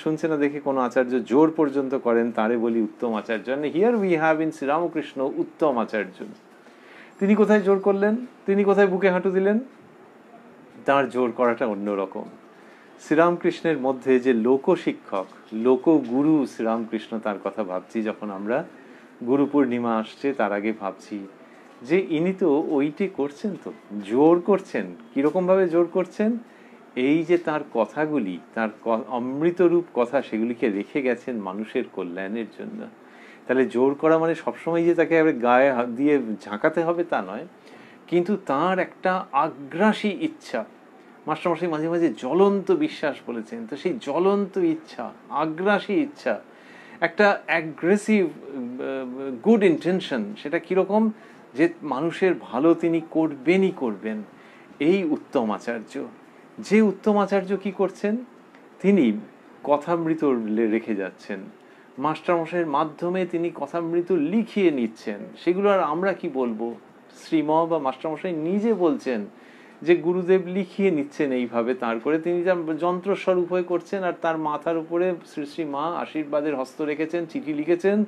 শুনছে না দেখে কোনো আচার্য জোর পর্যন্ত করেন, তাঁরে বলি উত্তম আচার্য। Here we have in Sri Ramakrishna উত্তম আচার্য। তিনি কোথায় জোর করলেন? তিনি কোথায় বুকে হাঁটু দিলেন? তাঁর জোর করাটা অন্যরকম। শ্রীরামকৃষ্ণের মধ্যে যে লোকশিক্ষক, লোকগুরু শ্রীরামকৃষ্ণ, তার কথা ভাবছি যখন আমরা গুরু পূর্ণিমা আসছে তার আগে ভাবছি যে ইনি তো ওইটি করছেন, তো জোর করছেন। কিরকমভাবে জোর করছেন? এই যে তার কথাগুলি, তার অমৃতরূপ কথা, সেগুলিকে রেখে গেছেন মানুষের কল্যাণের জন্য। তাহলে জোর করা মানে সবসময় যে তাকে গায়ে হাত দিয়ে ঝাঁকাতে হবে তা নয়, কিন্তু তার একটা আগ্রাসী ইচ্ছা। মাস্টারমশাই মাঝে মাঝে জ্বলন্ত বিশ্বাস বলেছেন, তো সেই জ্বলন্ত ইচ্ছা, আগ্রাসী ইচ্ছা, একটা অ্যাগ্রেসিভ গুড ইন্টেনশন, সেটা কীরকম, যে মানুষের ভালো তিনি করবেনই করবেন। এই উত্তম আচার্য, যে উত্তম আচার্য কি করছেন, তিনি কথামৃত রেখে যাচ্ছেন, মাস্টারমশাইয়ের মাধ্যমে তিনি কথামৃত লিখিয়ে নিচ্ছেন। সেগুলো আর আমরা কি বলবো, শ্রীম বা মাস্টারমশাই নিজে বলছেন যে গুরুদেব লিখিয়ে নিচ্ছেন এইভাবে তার করে, তিনি যা যন্ত্রস্বরূপ হয়ে করছেন, আর তার মাথার উপরে শ্রী শ্রী মা আশীর্বাদের হস্ত রেখেছেন, চিঠি লিখেছেন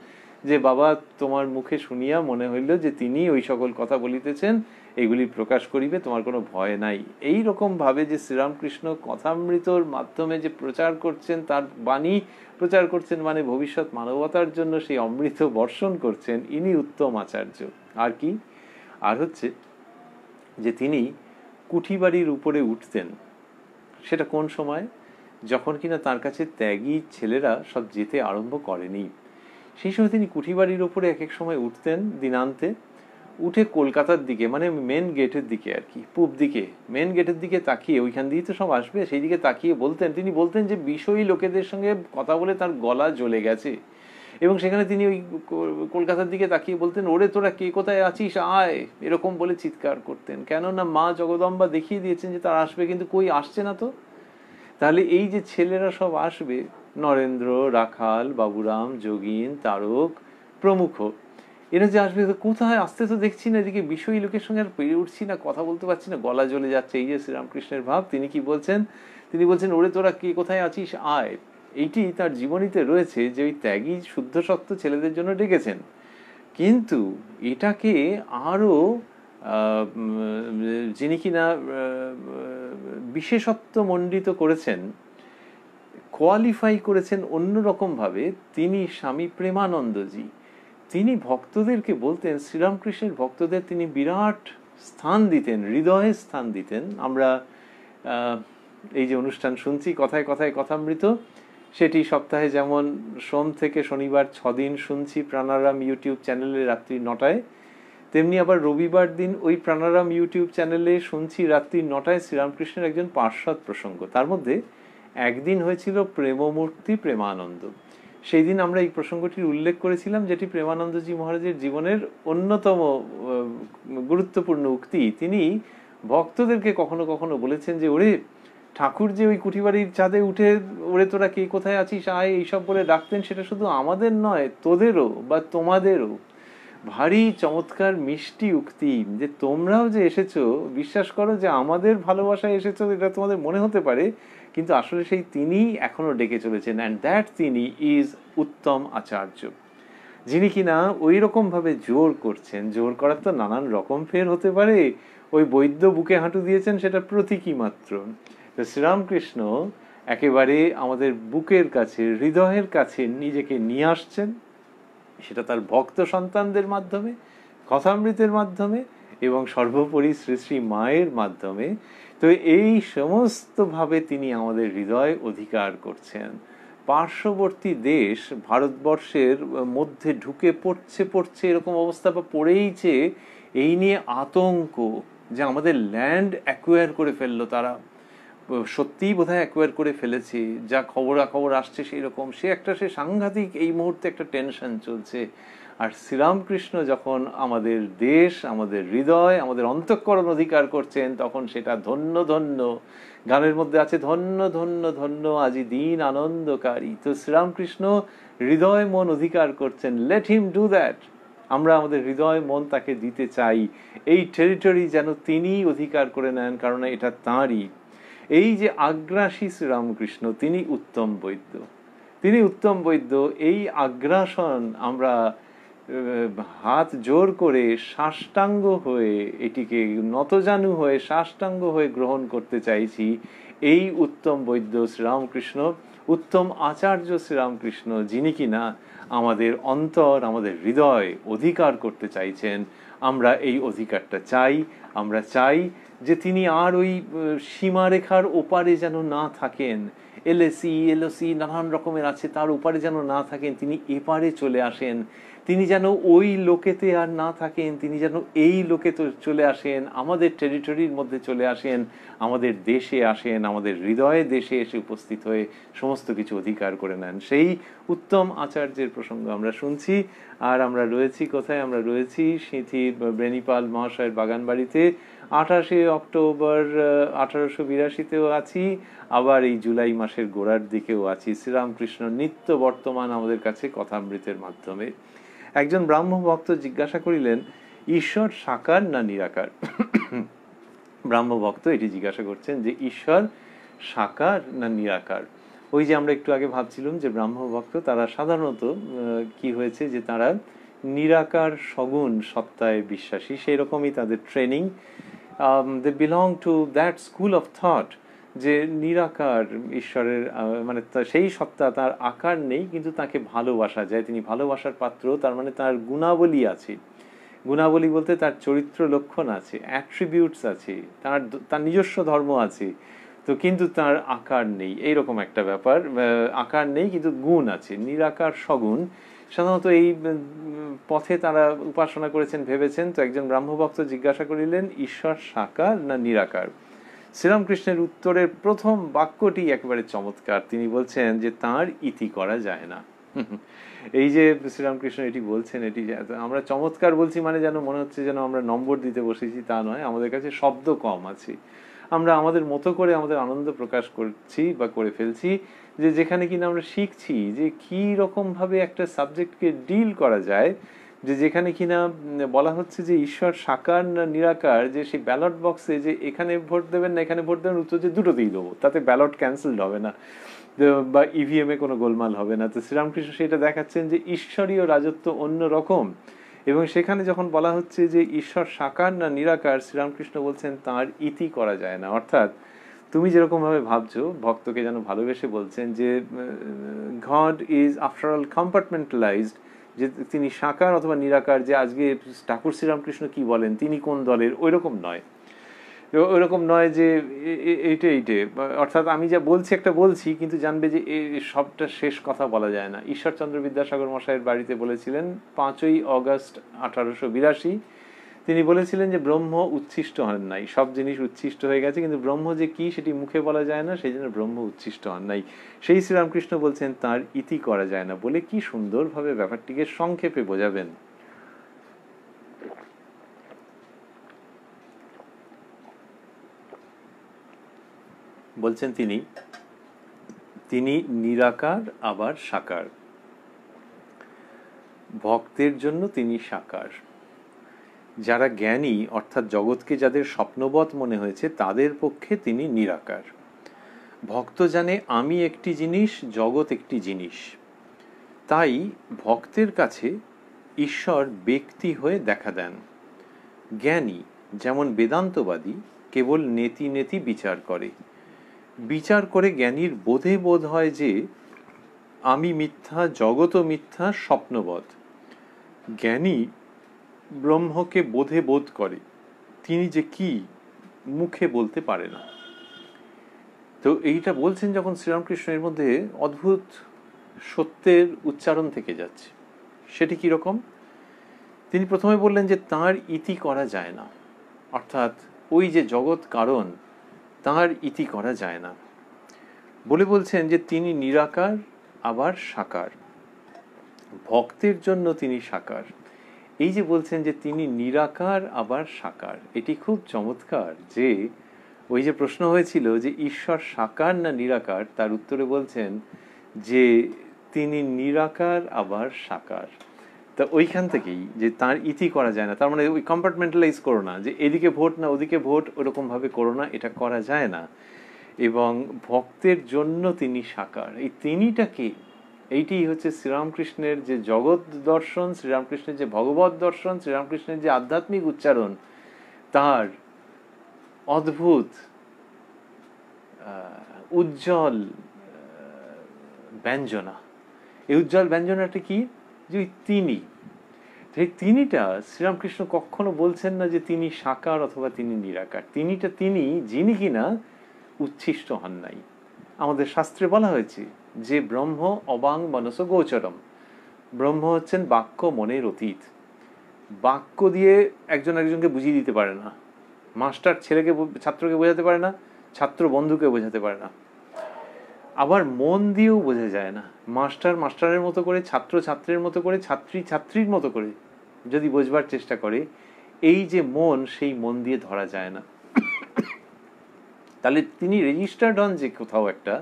যে বাবা তোমার মুখে শুনিয়া মনে হইল যে তিনি ওই সকল কথা বলিতেছেন, এগুলি প্রকাশ করিবে, তোমার কোনো ভয় নাই। এই রকম ভাবে যে শ্রীরামকৃষ্ণ কথামৃতর মাধ্যমে যে প্রচার করছেন, তার বাণী প্রচার করছেন, মানে ভবিষ্যৎ মানবতার জন্য সেই অমৃত বর্ষণ করছেন, ইনি উত্তম আচার্য। আর কি, আর হচ্ছে যে তিনি কুঠিবাড়ির উপরে উঠতেন, সেটা কোন সময়, যখন কিনা তার কাছে ত্যাগী ছেলেরা সব যেতে আরম্ভ করেনি। সেই সময় তিনি কুঠিবাড়ির ওপরে এক এক সময় উঠতেন দিনান্তে, উঠে কলকাতার দিকে, মানে মেন গেটের দিকে আর কি, পূব দিকে মেন গেটের দিকে তাকিয়ে, ওইখান দিয়ে তো সব আসবে, সেই দিকে তাকিয়ে তিনি বলতেন যে বিষয়ী লোকেদের সঙ্গে কথা বলে তার গলা জ্বলে গেছে। এবং সেখানে তিনি ওই কলকাতার দিকে তাকিয়ে বলতেন, ওরে তোরা কে কোথায় আছিস আয়, এরকম বলে চিৎকার করতেন। কেননা মা জগদম্বা দেখিয়ে দিয়েছেন যে তারা আসবে, কিন্তু কই আসছে না তো। তাহলে এই যে ছেলেরা সব আসবে, নরেন্দ্র, রাখাল, বাবুরাম, যোগিন, তারক প্রমুখ, এরা যে আসবে, কোথায় আসতে তো দেখছি না, এদিকে বিষয়ী লোকের সঙ্গে আর পেরে উঠছি না, কথা বলতে পারছি না, গলা জ্বলে যাচ্ছে। এই যে শ্রীরামকৃষ্ণের ভাব, তিনি কি বলছেন, তিনি বলছেন ওরে তোরা কে কোথায় আছিস আয়। এইটি তার জীবনীতে রয়েছে যে ওই ত্যাগী শুদ্ধ সত্য ছেলেদের জন্য ডেকেছেন, কিন্তু এটাকে আরো যিনি কিনা বিশেষত্ব মণ্ডিত করেছেন, কোয়ালিফাই করেছেন অন্যরকম ভাবে, তিনি স্বামী প্রেমানন্দজি। তিনি ভক্তদেরকে বলতেন, শ্রীরামকৃষ্ণের ভক্তদের তিনি বিরাট স্থান দিতেন, হৃদয়ে স্থান দিতেন। আমরা এই যে অনুষ্ঠান শুনছি কথায় কথায় কথামৃত, সেটি সপ্তাহে যেমন সোম থেকে শনিবার 6 দিন শুনছি প্রাণারাম ইউটিউব চ্যানেলে রাত্রি 9টায়, তেমনি আবার রবিবার দিন ওই প্রাণারাম ইউটিউব চ্যানেলে শুনছি রাত্রি 9টায় শ্রীরামকৃষ্ণের একজন পার্শ্বদ প্রসঙ্গ। তার মধ্যে একদিন হয়েছিল প্রেমমূর্তি প্রেমানন্দ। সেই দিন আমরা এই প্রসঙ্গটির উল্লেখ করেছিলাম, যেটি প্রেমানন্দজি মহারাজের জীবনের অন্যতম গুরুত্বপূর্ণ উক্তি। তিনি ভক্তদেরকে কখনো কখনো বলেছেন যে ওরে ঠাকুর যে ওই কুঠিবাড়ির চাঁদে উঠে ওরে তোরা কে কোথায় আছিস আয় এইসব বলে ডাকতেন, সেটা শুধু আমাদের নয়, তোদেরও বা তোমাদেরও। ভারী চমৎকার মিষ্টি উক্তি, যে তোমরাও যে এসেছো, বিশ্বাস করো যে আমাদের ভালোবাসায় এসেছো, এটা তোমাদের মনে হতে পারে, কিন্তু আসলে সেই তিনি এখনো ডেকে চলেছেন। অ্যান্ড দ্যাট তিনি ইজ উত্তম আচার্য, যিনি কিনা ওই রকম ভাবে জোর করছেন। জোর করার তো নানান রকম ফের হতে পারে, ওই বৈদ্য বুকে হাঁটু দিয়েছেন, সেটা প্রতীকী মাত্র। শ্রীরামকৃষ্ণ একেবারে আমাদের বুকের কাছে, হৃদয়ের কাছে নিজেকে নিয়ে আসছেন, সেটা তার ভক্ত সন্তানদের মাধ্যমে, কথামৃতের মাধ্যমে, এবং সর্বোপরি শ্রী শ্রী মায়ের মাধ্যমে। তো এই সমস্ত ভাবে তিনি আমাদের হৃদয় অধিকার করছেন। পার্শ্ববর্তী দেশ ভারতবর্ষের মধ্যে ঢুকে পড়ছে এরকম অবস্থা, বা পড়েইছে, এই নিয়ে আতঙ্ক যে আমাদের ল্যান্ড অ্যাকোয়ার করে ফেললো তারা, সত্যিই বোধহয় অ্যাকোয়ার করে ফেলেছে, যা খবরাখবর আসছে সেই রকম। সে সাংঘাতিক এই মুহূর্তে একটা টেনশন চলছে। আর শ্রীরামকৃষ্ণ যখন আমাদের দেশ, আমাদের হৃদয়, আমাদের অন্তঃকরণ অধিকার করছেন, তখন সেটা ধন্য ধন্য। গানের মধ্যে আছে ধন্য ধন্য ধন্য আজি দিন আনন্দকারী। তো শ্রীরামকৃষ্ণ হৃদয় মন অধিকার করছেন, লেট হিম ডু দ্যাট। আমরা আমাদের হৃদয় মন তাকে দিতে চাই, এই টেরিটরি যেন তিনি অধিকার করে নেন, কারণ এটা তাঁরই। এই যে আগ্রাসী শ্রীরামকৃষ্ণ, তিনি উত্তম বৈদ্য, তিনি উত্তম বৈদ্য। এই আগ্রাসন আমরা হাত জোর করে সাষ্টাঙ্গ হয়ে, এটিকে নতজানু হয়ে সাষ্টাঙ্গ হয়ে গ্রহণ করতে চাইছি। এই উত্তম বৈদ্য শ্রীরামকৃষ্ণ, উত্তম আচার্য শ্রীরামকৃষ্ণ, যিনি কিনা আমাদের অন্তর, আমাদের হৃদয় অধিকার করতে চাইছেন। আমরা এই অধিকারটা চাই। আমরা চাই যে তিনি আর ওই সীমারেখার ওপারে যেন না থাকেন, এলএসি নানান রকমের আছে, তার ওপারে যেন না থাকেন, তিনি এপারে চলে আসেন। তিনি যেন ওই লোকেতে আর না থাকেন, তিনি যেন এই লোকে চলে আসেন, আমাদের টেরিটরির মধ্যে চলে আসেন, আমাদের দেশে আসেন, আমাদের হৃদয়ে দেশে এসে উপস্থিত হয়ে সমস্ত কিছু অধিকার করে নেন। সেই উত্তম আচার্যের প্রসঙ্গ আমরা শুনছি। আর আমরা রয়েছি কোথায়? আমরা রয়েছি সিঁথি বেনিপাল মহাশয়ের বাগান বাড়িতে। 28শে অক্টোবর 1882-তেও আছি, আবার এই জুলাই মাসের গোড়ার দিকেও আছি। শ্রীরামকৃষ্ণ নিত্য বর্তমান আমাদের কাছে কথামৃতের মাধ্যমে। একজন ব্রাহ্ম ভক্ত জিজ্ঞাসা করিলেন, ঈশ্বর সাকার না নিরাকার? ব্রাহ্ম ভক্ত এটি জিজ্ঞাসা করছেন যে ঈশ্বর সাকার না নিরাকার। ওই যে আমরা একটু আগে ভাবছিলাম যে ব্রাহ্ম ভক্ত তারা সাধারণত কি হয়েছে যে তারা নিরাকার সগুণ সত্তায় বিশ্বাসী, সেই রকমই তাদের training. They belong to that school of thought যে নিরাকার ঈশ্বরের মানে সেই সত্তা, তার আকার নেই কিন্তু তাকে ভালোবাসা যায়, তিনি ভালোবাসার পাত্র, তার মানে তার গুণাবলী আছে। গুণাবলী বলতে তার চরিত্র লক্ষণ আছে, অ্যাট্রিবিউটস আছে, তার নিজস্ব ধর্ম আছে, তো কিন্তু তার আকার নেই, এইরকম একটা ব্যাপার। আকার নেই কিন্তু গুণ আছে, নিরাকার সগুণ। সাধারণত এই পথে তারা উপাসনা করেছেন, ভেবেছেন। তো একজন ব্রাহ্মভক্ত জিজ্ঞাসা করিলেন, ঈশ্বর সাকার না নিরাকার? শ্রীরামকৃষ্ণের উত্তরের প্রথম বাক্যটি একেবারে চমৎকার। তিনি বলছেন যে তাঁর ইতি করা যায় না। এই যে শ্রীরামকৃষ্ণ এটি বলছেন, এটি আমরা চমৎকার বলছি মানে যেন মনে হচ্ছে যেন আমরা নম্বর দিতে বসেছি, তা নয়। আমাদের কাছে শব্দ কম আছে, আমরা আমাদের মতো করে আমাদের আনন্দ প্রকাশ করছি বা করে ফেলছি, যে যেখানে কিনা আমরা শিখছি যে কি রকম ভাবে একটা সাবজেক্টকে ডিল করা যায়, যে যেখানে কিনা বলা হচ্ছে যে ঈশ্বর সাকার না নিরাকার, যে সেই ব্যালট বক্সে যে এখানে ভোট দেবেন না এখানে ভোট দেবেন, উত্তর যে দুটোতেই দেবো, তাতে ব্যালট ক্যান্সেলড হবে না বা ইভিএম এ কোনো গোলমাল হবে না। তো শ্রীরামকৃষ্ণ সেটা দেখাচ্ছেন যে ঈশ্বরীয় রাজত্ব অন্য রকম। এবং সেখানে যখন বলা হচ্ছে যে ঈশ্বর সাকার না নিরাকার, শ্রীরামকৃষ্ণ বলছেন তাঁর ইতি করা যায় না। অর্থাৎ তুমি যেরকম ভাবে ভাবছো, ভক্তকে যেন ভালোবেসে বলছেন যে গড ইজ আফটার অল কম্পার্টমেন্টালাইজড, যে তিনি সাকার অথবা নিরাকার, যে আজকে ঠাকুর শ্রীরামকৃষ্ণ কি বলেন, তিনি কোন দলের, ওই রকম নয়। ওইরকম নয় যে এইটে অর্থাৎ আমি যা বলছি একটা বলছি, কিন্তু জানবে যে সবটা শেষ কথা বলা যায় না। ঈশ্বরচন্দ্র বিদ্যাসাগর মশাইয়ের বাড়িতে বলেছিলেন 5ই অগস্ট 1882, তিনি বলেছিলেন যে ব্রহ্ম উচ্ছিষ্ট হন নাই, সব জিনিস উচ্ছিষ্ট হয়ে গেছে, কিন্তু ব্রহ্ম যে কি সেটি মুখে বলা যায় না, সেই জন্য ব্রহ্ম উচ্ছিষ্ট হন নাই। সেই শ্রীরামকৃষ্ণ বলছেন তার ইতি করা যায় না বলে কি সুন্দরভাবে ব্যাপারটিকে সংক্ষেপে বোঝাবেন। বলছেন তিনি নিরাকার আবার সাকার। ভক্তের জন্য তিনি সাকার। যারা জ্ঞানী অর্থাৎ জগৎকে যাদের স্বপ্নবৎ মনে হয়েছে তাদের পক্ষে তিনি নিরাকার। ভক্ত জানে আমি একটি জিনিস, জগৎ একটি জিনিস, তাই ভক্তের কাছে ঈশ্বর ব্যক্তি হয়ে দেখা দেন। জ্ঞানী যেমন বেদান্তবাদী কেবল নেতি নেতি বিচার করে, বিচার করে জ্ঞানীর বোধে বোধ হয় যে আমি মিথ্যা, জগৎও মিথ্যা, স্বপ্নবৎ। জ্ঞানী ব্রহ্মকে বোধে বোধ করে, তিনি যে কি মুখে বলতে পারে না। তো এইটা বলছেন যখন শ্রীরামকৃষ্ণ, এর মধ্যে অদ্ভুত সত্যের উচ্চারণ থেকে যাচ্ছে। সেটি কিরকম? তিনি প্রথমে বললেন যে তাঁর ইতি করা যায় না, অর্থাৎ ওই যে জগৎ কারণ, তাঁর ইতি করা যায় না বলে বলছেন যে তিনি নিরাকার আবার সাকার। ভক্তের জন্য তিনি সাকার। এই যে বলছেন যে তিনি নিরাকার আবার সাকার, এটি খুব চমৎকার। যে ওই যে প্রশ্ন হয়েছিল যে ঈশ্বর সাকার না নিরাকার, তার উত্তরে বলছেন যে তিনি নিরাকার আবার সাকার। তা ওইখান থেকেই যে তার ইতি করা যায় না, তার মানে ওই কম্পার্টমেন্টালাইজ করো না যে এদিকে ভোট না ওদিকে ভোট, ওরকম ভাবে করো না, এটা করা যায় না। এবং ভক্তের জন্য তিনি সাকার, এই তিনিটা কি? এইটি হচ্ছে শ্রীরামকৃষ্ণের যে জগৎ দর্শন, শ্রীরামকৃষ্ণের যে ভগবত দর্শন, শ্রীরামকৃষ্ণের যে আধ্যাত্মিক উচ্চারণ, তার অদ্ভুত উজ্জ্বল ব্যঞ্জনা। এই উজ্জ্বল ব্যঞ্জনাটা কি? যে তিনি, তিনিটা শ্রীরামকৃষ্ণ কখনো বলছেন না যে তিনি সাকার অথবা তিনি নিরাকার। তিনিটা তিনি যিনি কিনা উচ্ছিষ্ট হন নাই। আমাদের শাস্ত্রে বলা হয়েছে যে ব্রহ্ম অবাং মনস গোচরম, ব্রহ্ম হচ্ছেন বাক্য মনের অতীত। বাক্য দিয়ে একজন একজনকে বুঝিয়ে দিতে পারে না, মাস্টার ছেলেকে ছাত্রকে বোঝাতে পারে না, ছাত্র বন্ধুকে বোঝাতে পারে না, আবার মন দিয়েও বোঝা যায় না। মাস্টার মাস্টারের মতো করে, ছাত্র ছাত্রের মতো করে, ছাত্রী ছাত্রীর মতো করে যদি বোঝবার চেষ্টা করে, এই যে মন, সেই মন দিয়ে ধরা যায় না। তাহলে তিনি রেজিস্টার্ড হন যে কোথাও একটা,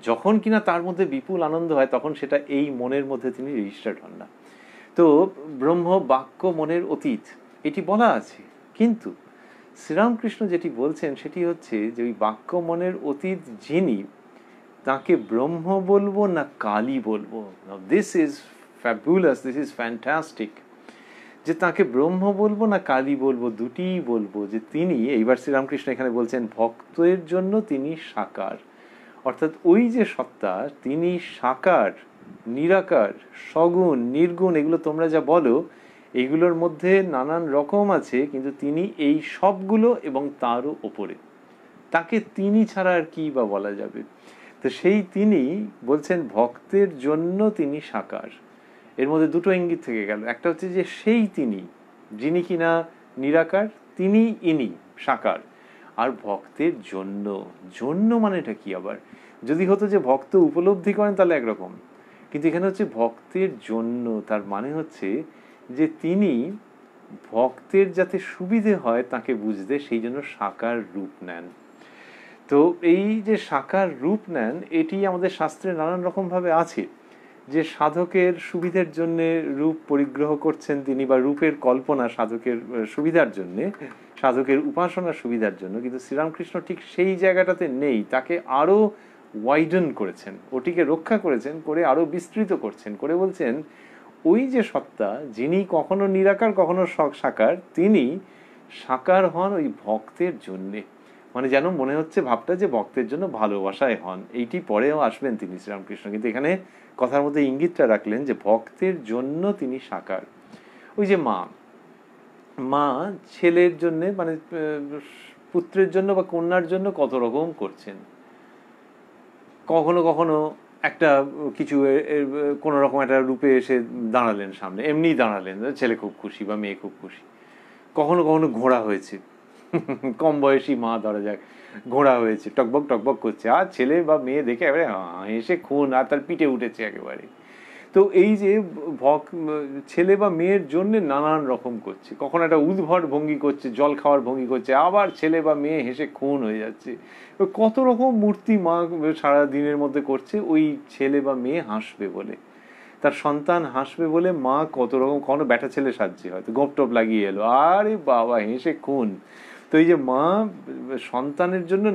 যখন কিনা তার মধ্যে বিপুল আনন্দ হয়, তখন সেটা এই মনের মধ্যে তিনি রেজিস্টার্ড হন না। তো ব্রহ্ম বাক্য মনের অতীত এটি বলা আছে, কিন্তু শ্রীরামকৃষ্ণ যেটি বলছেন সেটি হচ্ছে যে ওই বাক্য মনের অতীত যিনি, তাকে ব্রহ্ম বলবো না কালী বলবো। This is fabulous, this is fantastic, যে তাকে ব্রহ্ম বলবো না কালী বলবো, দুটিই বলবো। যে তিনি, এইবার শ্রীরামকৃষ্ণ এখানে বলছেন ভক্তের জন্য তিনি সাকার, অর্থাৎ ওই যে সত্তা তিনি সাকার, নিরাকার, সগুণ, নির্গুণ, এগুলো তোমরা যা বলো এগুলোর মধ্যে নানান রকম আছে, কিন্তু তিনি এই সবগুলো এবং তারও ওপরে। তাকে তিনি ছাড়া আর কি বা বলা যাবে? তো সেই তিনি বলছেন ভক্তের জন্য তিনি সাকার। এর মধ্যে দুটো ইঙ্গিত থেকে গেল, একটা হচ্ছে যে সেই তিনি যিনি কিনা নিরাকার, তিনি ইনি সাকার, আর ভক্তের জন্য। জন্য মানেটা কি আবার? যদি হতো যে ভক্ত উপলব্ধি করেন তাহলে একরকম, কিন্তু এখানে হচ্ছে ভক্তের জন্য, তার মানে হচ্ছে যে তিনি ভক্তের যাতে সুবিধে হয় তাকে বুঝতে, সেই জন্য সাকার রূপ নেন। তো এই যে সাকার রূপ নেন, এটি আমাদের শাস্ত্রে নানান রকম ভাবে আছে, যে সাধকের সুবিধার জন্য রূপ পরিগ্রহ করছেন তিনি, বা রূপের কল্পনা সাধকের সুবিধার জন্য, সাধকের উপাসনার সুবিধার জন্য। কিন্তু শ্রীরামকৃষ্ণ ঠিক সেই জায়গাটাতে নেই, তাকে আরো ওয়াইডেন করেছেন, ওটিকে রক্ষা করেছেন, করে আরো বিস্তৃত করছেন, করে বলছেন ওই যে সত্তা যিনি কখনো নিরাকার কখনো সাকার, তিনি সাকার হন ওই ভক্তের জন্যে। মানে যেন মনে হচ্ছে ভাবটা যে ভক্তের জন্য ভালোবাসায় হন। এইটি পরেও আসবেন তিনি শ্রীরামকৃষ্ণ, কিন্তু এখানে কথার মধ্যে ইঙ্গিতটা রাখলেন যে ভক্তের জন্য তিনি সাকার। ওই যে মা ছেলের জন্য, মানে পুত্রের জন্য বা কন্যার জন্য কত রকম করছেন। কখনো কখনো একটা কিছু কোনো রকম একটা রূপে এসে দাঁড়ালেন সামনে, এমনি দাঁড়ালেন, ছেলে খুব খুশি বা মেয়ে খুব খুশি। কখনো কখনো ঘোড়া হয়েছে, কম বয়সী মা ধরা যাক ঘোড়া হয়েছে, টকবক টকবক করছে, আর ছেলে বা মেয়ে দেখে এবারে এসে খুন, আর তার পিঠে উঠেছে একেবারে। তো এই যে ছেলে বা মেয়ের জন্য নানান রকম করছে, কখনো একটা উদ্ভট ভঙ্গি করছে, জল খাওয়ার ভঙ্গি করছে, আবার ছেলে বা মেয়ে হেসে খুন হয়ে যাচ্ছে। কত রকম মূর্তি মা সারা দিনের মধ্যে করছে ওই ছেলে বা মেয়ে হাসবে বলে, তার সন্তান হাসবে বলে মা কত রকম, কখনো ব্যাটা ছেলে সাজছে, হয়তো গোপ টোপ লাগিয়ে এলো, আরে বাবা হেসে খুন। তো এই যে মা সন্তানের জন্য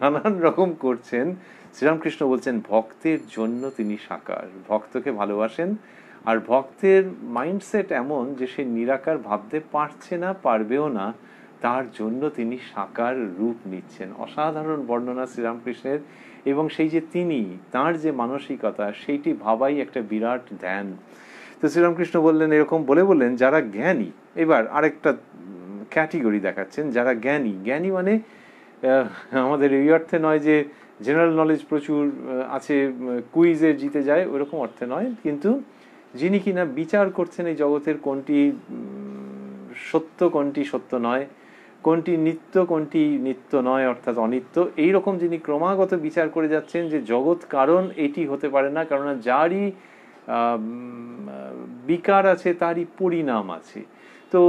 নানান রকম করছেন, শ্রীরামকৃষ্ণ বলছেন ভক্তের জন্য তিনি সাকার, ভক্তকে ভালোবাসেন। আর ভক্তের মাইন্ডসেট এমন যে সে নিরাকার ভাবতে পারছে না, পারবেও না, তার জন্য তিনি সাকার রূপ নিচ্ছেন। অসাধারণ বর্ণনা শ্রীরামকৃষ্ণের, এবং সেই যে তিনি, তার যে মানসিকতা, সেইটি ভাবাই একটা বিরাট ধ্যান। তো শ্রীরামকৃষ্ণ বললেন, এরকম বললেন যারা জ্ঞানী, এবার আরেকটা ক্যাটেগরি দেখাচ্ছেন, যারা জ্ঞানী। জ্ঞানী মানে আমাদের এই অর্থে নয় যে জেনারেল নলেজ প্রচুর আছে, কুইজে জিতে যায়, ওইরকম অর্থে নয়, কিন্তু যিনি কিনা বিচার করছেন এই জগতের কোনটি সত্য কোনটি সত্য নয়, কোনটি নিত্য কোনটি নিত্য নয়, অর্থাৎ অনিত্য, এইরকম যিনি ক্রমাগত বিচার করে যাচ্ছেন যে জগৎ কারণ এটি হতে পারে না, কারণ যারই বিকার আছে তারই পরিণাম আছে। তো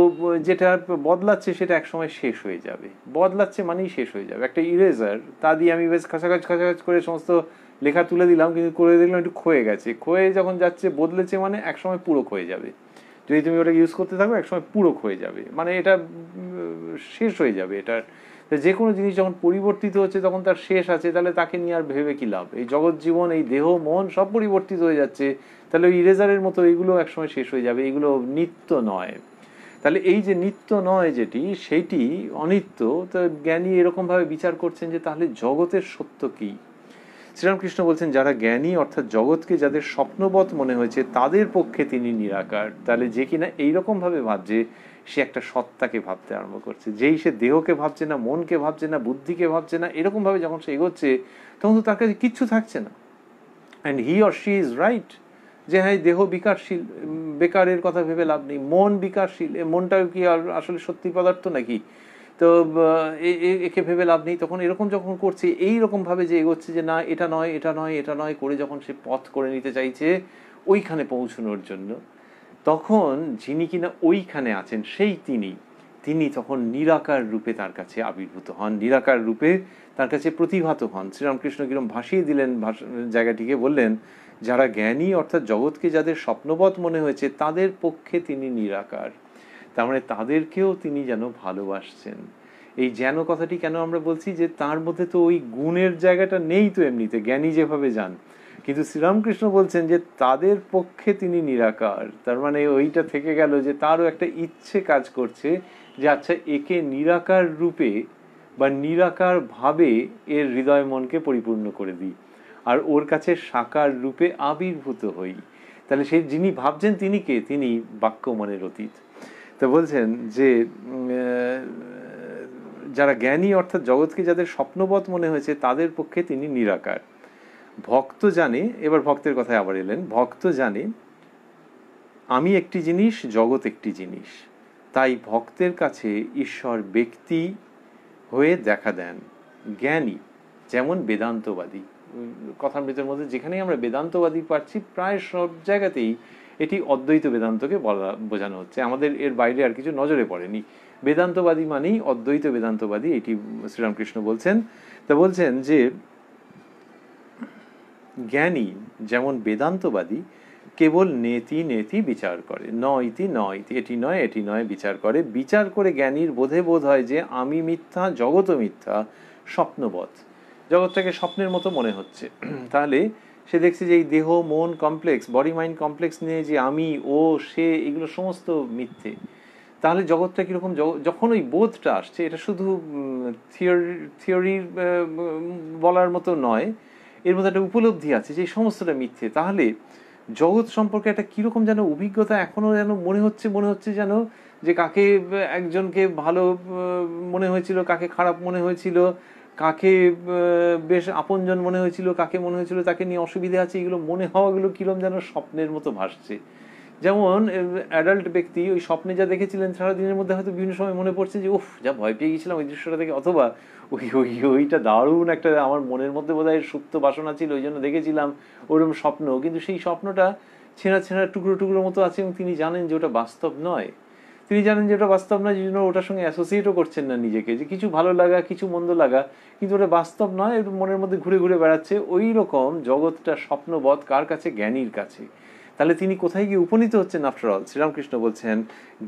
যেটা বদলাচ্ছে সেটা একসময় শেষ হয়ে যাবে, বদলাচ্ছে মানেই শেষ হয়ে যাবে। একটা ইরেজার, তা দিয়ে আমি বেশ খাঁচাখাচ করে সমস্ত লেখা তুলে দিলাম, কিন্তু করে দেখলাম একটু ক্ষয়ে গেছে, ক্ষয়ে যখন যাচ্ছে বদলেছে মানে একসময় পুরো ক্ষয়ে যাবে। যদি তুমি ওটাকে ইউজ করতে থাকো একসময় পুরো ক্ষয়ে যাবে, মানে এটা শেষ হয়ে যাবে। এটার যে কোনো জিনিস যখন পরিবর্তিত হচ্ছে তখন তার শেষ আছে, তাহলে তাকে নিয়ে আর ভেবে কি লাভ? এই জগৎ জীবন, এই দেহ মন সব পরিবর্তিত হয়ে যাচ্ছে, তাহলে ওই ইরেজারের মতো এইগুলো একসময় শেষ হয়ে যাবে, এগুলো নিত্য নয়। তাহলে এই যে নিত্য নয় যেটি, সেইটি অনিত্য। তো জ্ঞানী এরকম ভাবে বিচার করছেন যে তাহলে জগতের সত্য কি? শ্রীরামকৃষ্ণ বলছেন যারা জ্ঞানী, অর্থাৎ জগৎকে যাদের স্বপ্নবৎ মনে হয়েছে, তাদের পক্ষে তিনি নিরাকার। তাহলে যে কিনা এইরকম ভাবে ভাবছে, সে একটা সত্তাকে ভাবতে আরম্ভ করছে। যেই সে দেহকে ভাবছে না, মনকে ভাবছে না, বুদ্ধিকে ভাবছে না, এরকম ভাবে যখন সে এগোচ্ছে, তখন তো তার কাছে কিচ্ছু থাকছে না। And he or she is right, যে হ্যাঁ দেহ বিকারশীল, বেকারের কথা ভেবে লাভ নেই, মন বিকারশীল, মনটা কি আর আসলে সত্যি পদার্থ নাকি, তো একে ভেবে লাভ নেই। তখন এরকম যখন করছে, এইরকম ভাবে যে এগোচ্ছে যে না এটা নয় এটা নয় এটা নয় করে যখন সে পথ করে নিতে চাইছে ওইখানে পৌঁছানোর জন্য, তখন যিনি কিনা ওইখানে আছেন সেই তিনি তখন নিরাকার রূপে তার কাছে আবির্ভূত হন, নিরাকার রূপে তার কাছে প্রতিভাত হন। শ্রীরামকৃষ্ণ কিরম ভাসিয়ে দিলেন জায়গাটিকে, বললেন যারা জ্ঞানী অর্থাৎ জগৎকে যাদের স্বপ্নবৎ মনে হয়েছে তাদের পক্ষে তিনি নিরাকার, তার মানে তাদেরকেও তিনি যেন ভালোবাসছেন। এই যেন কথাটি কেন আমরা বলছি, যে তার মধ্যে তো ওই গুণের জায়গাটা নেই তো এমনিতে, জ্ঞানী যেভাবে যান, কিন্তু শ্রীরামকৃষ্ণ বলছেন যে তাদের পক্ষে তিনি নিরাকার। তার মানে ওইটা থেকে গেল যে তারও একটা ইচ্ছে কাজ করছে যে আচ্ছা একে নিরাকার রূপে বা নিরাকার ভাবে এর হৃদয় মনকে পরিপূর্ণ করে দিই, আর ওর কাছে সাকার রূপে আবির্ভূত হই। তাহলে সেই যিনি ভাবছেন তিনি কে? তিনি বাক্য মনের অতীত। তো বলছেন যে যারা জ্ঞানী অর্থাৎ জগৎকে যাদের স্বপ্নবৎ মনে হয়েছে তাদের পক্ষে তিনি নিরাকার। ভক্ত জানে, এবার ভক্তের কথায় আবার এলেন, ভক্ত জানে আমি একটি জিনিস, জগৎ একটি জিনিস, তাই ভক্তের কাছে ঈশ্বর ব্যক্তি হয়ে দেখা দেন। জ্ঞানী যেমন বেদান্তবাদী, কথামৃতের মধ্যে যেখানেই আমরা বেদান্তবাদী পাচ্ছি প্রায় সব জায়গাতেই এটি অদ্বৈত বেদান্তকে বোঝানো হচ্ছে, আমাদের এর বাইরে আর কিছু নজরে পড়েনি। বেদান্তবাদী মানেই অদ্বৈত বেদান্তবাদী, এটি শ্রীরামকৃষ্ণ বলছেন। তা বলছেন যে জ্ঞানী যেমন বেদান্তবাদী কেবল নেতি নেতি বিচার করে, ন ইতি ন ইতি, এটি নয় এটি নয় বিচার করে। বিচার করে জ্ঞানীর বোধে বোধ হয় যে আমি মিথ্যা, জগৎও মিথ্যা, স্বপ্নবৎ, জগৎটাকে স্বপ্নের মতো মনে হচ্ছে। তাহলে সে দেখছে যে এই দেহ মন কমপ্লেক্স, বডি মাইন্ড কমপ্লেক্স নিয়ে যে আমি ও সে এগুলো সমস্ত মিথ্যে। তাহলে জগৎটা কিরকম, যখন ওই বোধটা আসছে, এটা শুধু থিওরি বলার মতো নয়, এর মধ্যে একটা উপলব্ধি আছে যে সমস্তটা মিথ্যে। তাহলে জগৎ সম্পর্কে একটা কিরকম যেন অভিজ্ঞতা এখনো যেন মনে হচ্ছে যেন যে কাকে একজনকে ভালো মনে হয়েছিল, কাকে খারাপ মনে হয়েছিল, কাকে বেশ আপনজন মনে হয়েছিল, কাকে মনে হয়েছিল তাকে নিয়ে অসুবিধা আছে, এগুলো মনে হওয়াগুলো কিরকম যেন স্বপ্নের মতো ভাসছে। যেমন অ্যাডাল্ট ব্যক্তি ওই স্বপ্নে যা দেখেছিলেন সারাদিনের মধ্যে হয়তো বিভিন্ন সময় মনে পড়ছে যে উফ যা ভয় পেয়ে গেছিলাম ওই দৃশ্যটা দেখে, অথবা ওইটা দারুণ একটা আমার মনের মধ্যে বোধহয় সুপ্ত বাসনা ছিল ওই জন্য দেখেছিলাম ওরকম স্বপ্ন, কিন্তু সেই স্বপ্নটা ছেঁড়া ছেঁড়া টুকরো টুকরো মতো আছে এবং তিনি জানেন যে ওটা বাস্তব নয়। তিনি জানেন যে ওটা বাস্তব নয়, যে জন্য ওটার সঙ্গে অ্যাসোসিয়েটও করছেন না নিজেকে, যে কিছু ভালো লাগা কিছু মন্দ লাগা, কিন্তু ওটা বাস্তব নয়, একটু মনের মধ্যে ঘুরে ঘুরে বেড়াচ্ছে। ওই রকম জগৎটা স্বপ্নবৎ কার কাছে? জ্ঞানীর কাছে। তাহলে তিনি কোথায় গিয়ে উপনীত হচ্ছেন? আফটার অল শ্রীরামকৃষ্ণ বলছেন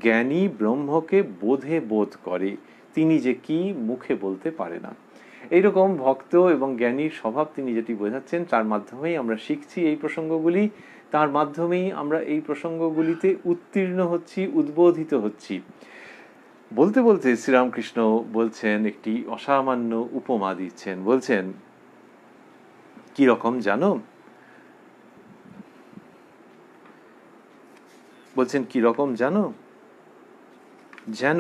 জ্ঞানী ব্রহ্মকে বোধে বোধ করে, তিনি যে কি মুখে বলতে পারে না। এইরকম ভক্ত এবং জ্ঞানীর স্বভাব তিনি যেটি বোঝাচ্ছেন, তার মাধ্যমেই আমরা শিখছি এই প্রসঙ্গগুলি, তার মাধ্যমেই আমরা এই প্রসঙ্গগুলিতে উত্তীর্ণ হচ্ছি, উদ্বোধিত হচ্ছি। বলতে বলতে শ্রীরামকৃষ্ণ বলছেন একটি অসামান্য উপমা দিচ্ছেন। বলছেন কি রকম জানো? বলছেন কি রকম জানো? যেন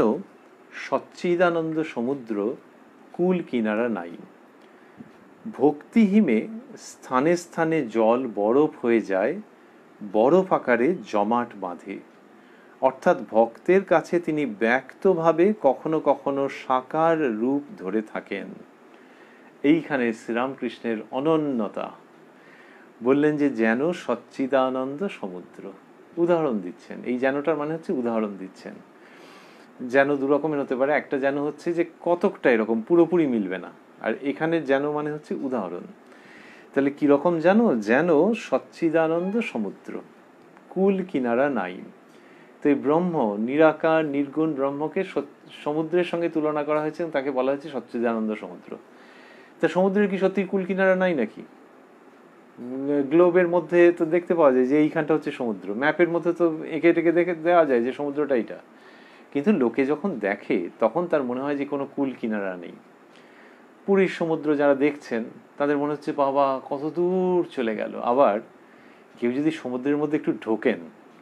সচ্চিদানন্দ সমুদ্র কুল কিনারা নাই, ভক্তিহীনে স্থানে স্থানে জল বরফ হয়ে যায়, বরফ আকারে জমাট বাঁধে। অর্থাৎ ভক্তের কাছে তিনি ব্যক্তভাবে কখনো কখনো সাকার রূপ ধরে থাকেন। এইখানে শ্রীরামকৃষ্ণের অনন্যতা। বললেন যে যেন সচ্চিদানন্দ সমুদ্র, উদাহরণ দিচ্ছেন। এই যেনটার মানে হচ্ছে উদাহরণ দিচ্ছেন। যেন দু রকমের হতে পারে, একটা যেন হচ্ছে যে কতকটা এরকম পুরোপুরি মিলবে না, আর এখানে যেন মানে হচ্ছে উদাহরণ। তাহলে কিরকম জানো? যেন সচ্চিদানন্দ সমুদ্র, কুল কিনারা নাই। তো এই ব্রহ্ম, নিরাকার নির্গুণ ব্রহ্মকে সমুদ্রের সঙ্গে তুলনা করা হয়েছে, তাকে বলা হয়েছে সচ্চিদানন্দ সমুদ্র। তা সমুদ্রের কি সত্যি কুল কিনারা নাই নাকি? গ্লোবের মধ্যে তো দেখতে পাওয়া যায় যে এইখানটা হচ্ছে সমুদ্র, ম্যাপের মধ্যে তো এঁকে টেকে দেখে দেওয়া যায় যে সমুদ্রটা এইটা, কিন্তু লোকে যখন দেখে তখন তার মনে হয় যে কোনো কুল কিনারা নেই। পুরীর সমুদ্র যারা দেখছেন তাদের মনে হচ্ছে বাবা কত দূর চলে গেল। আবার কেউ যদি সমুদ্রের মধ্যে একটু ঢোকেন,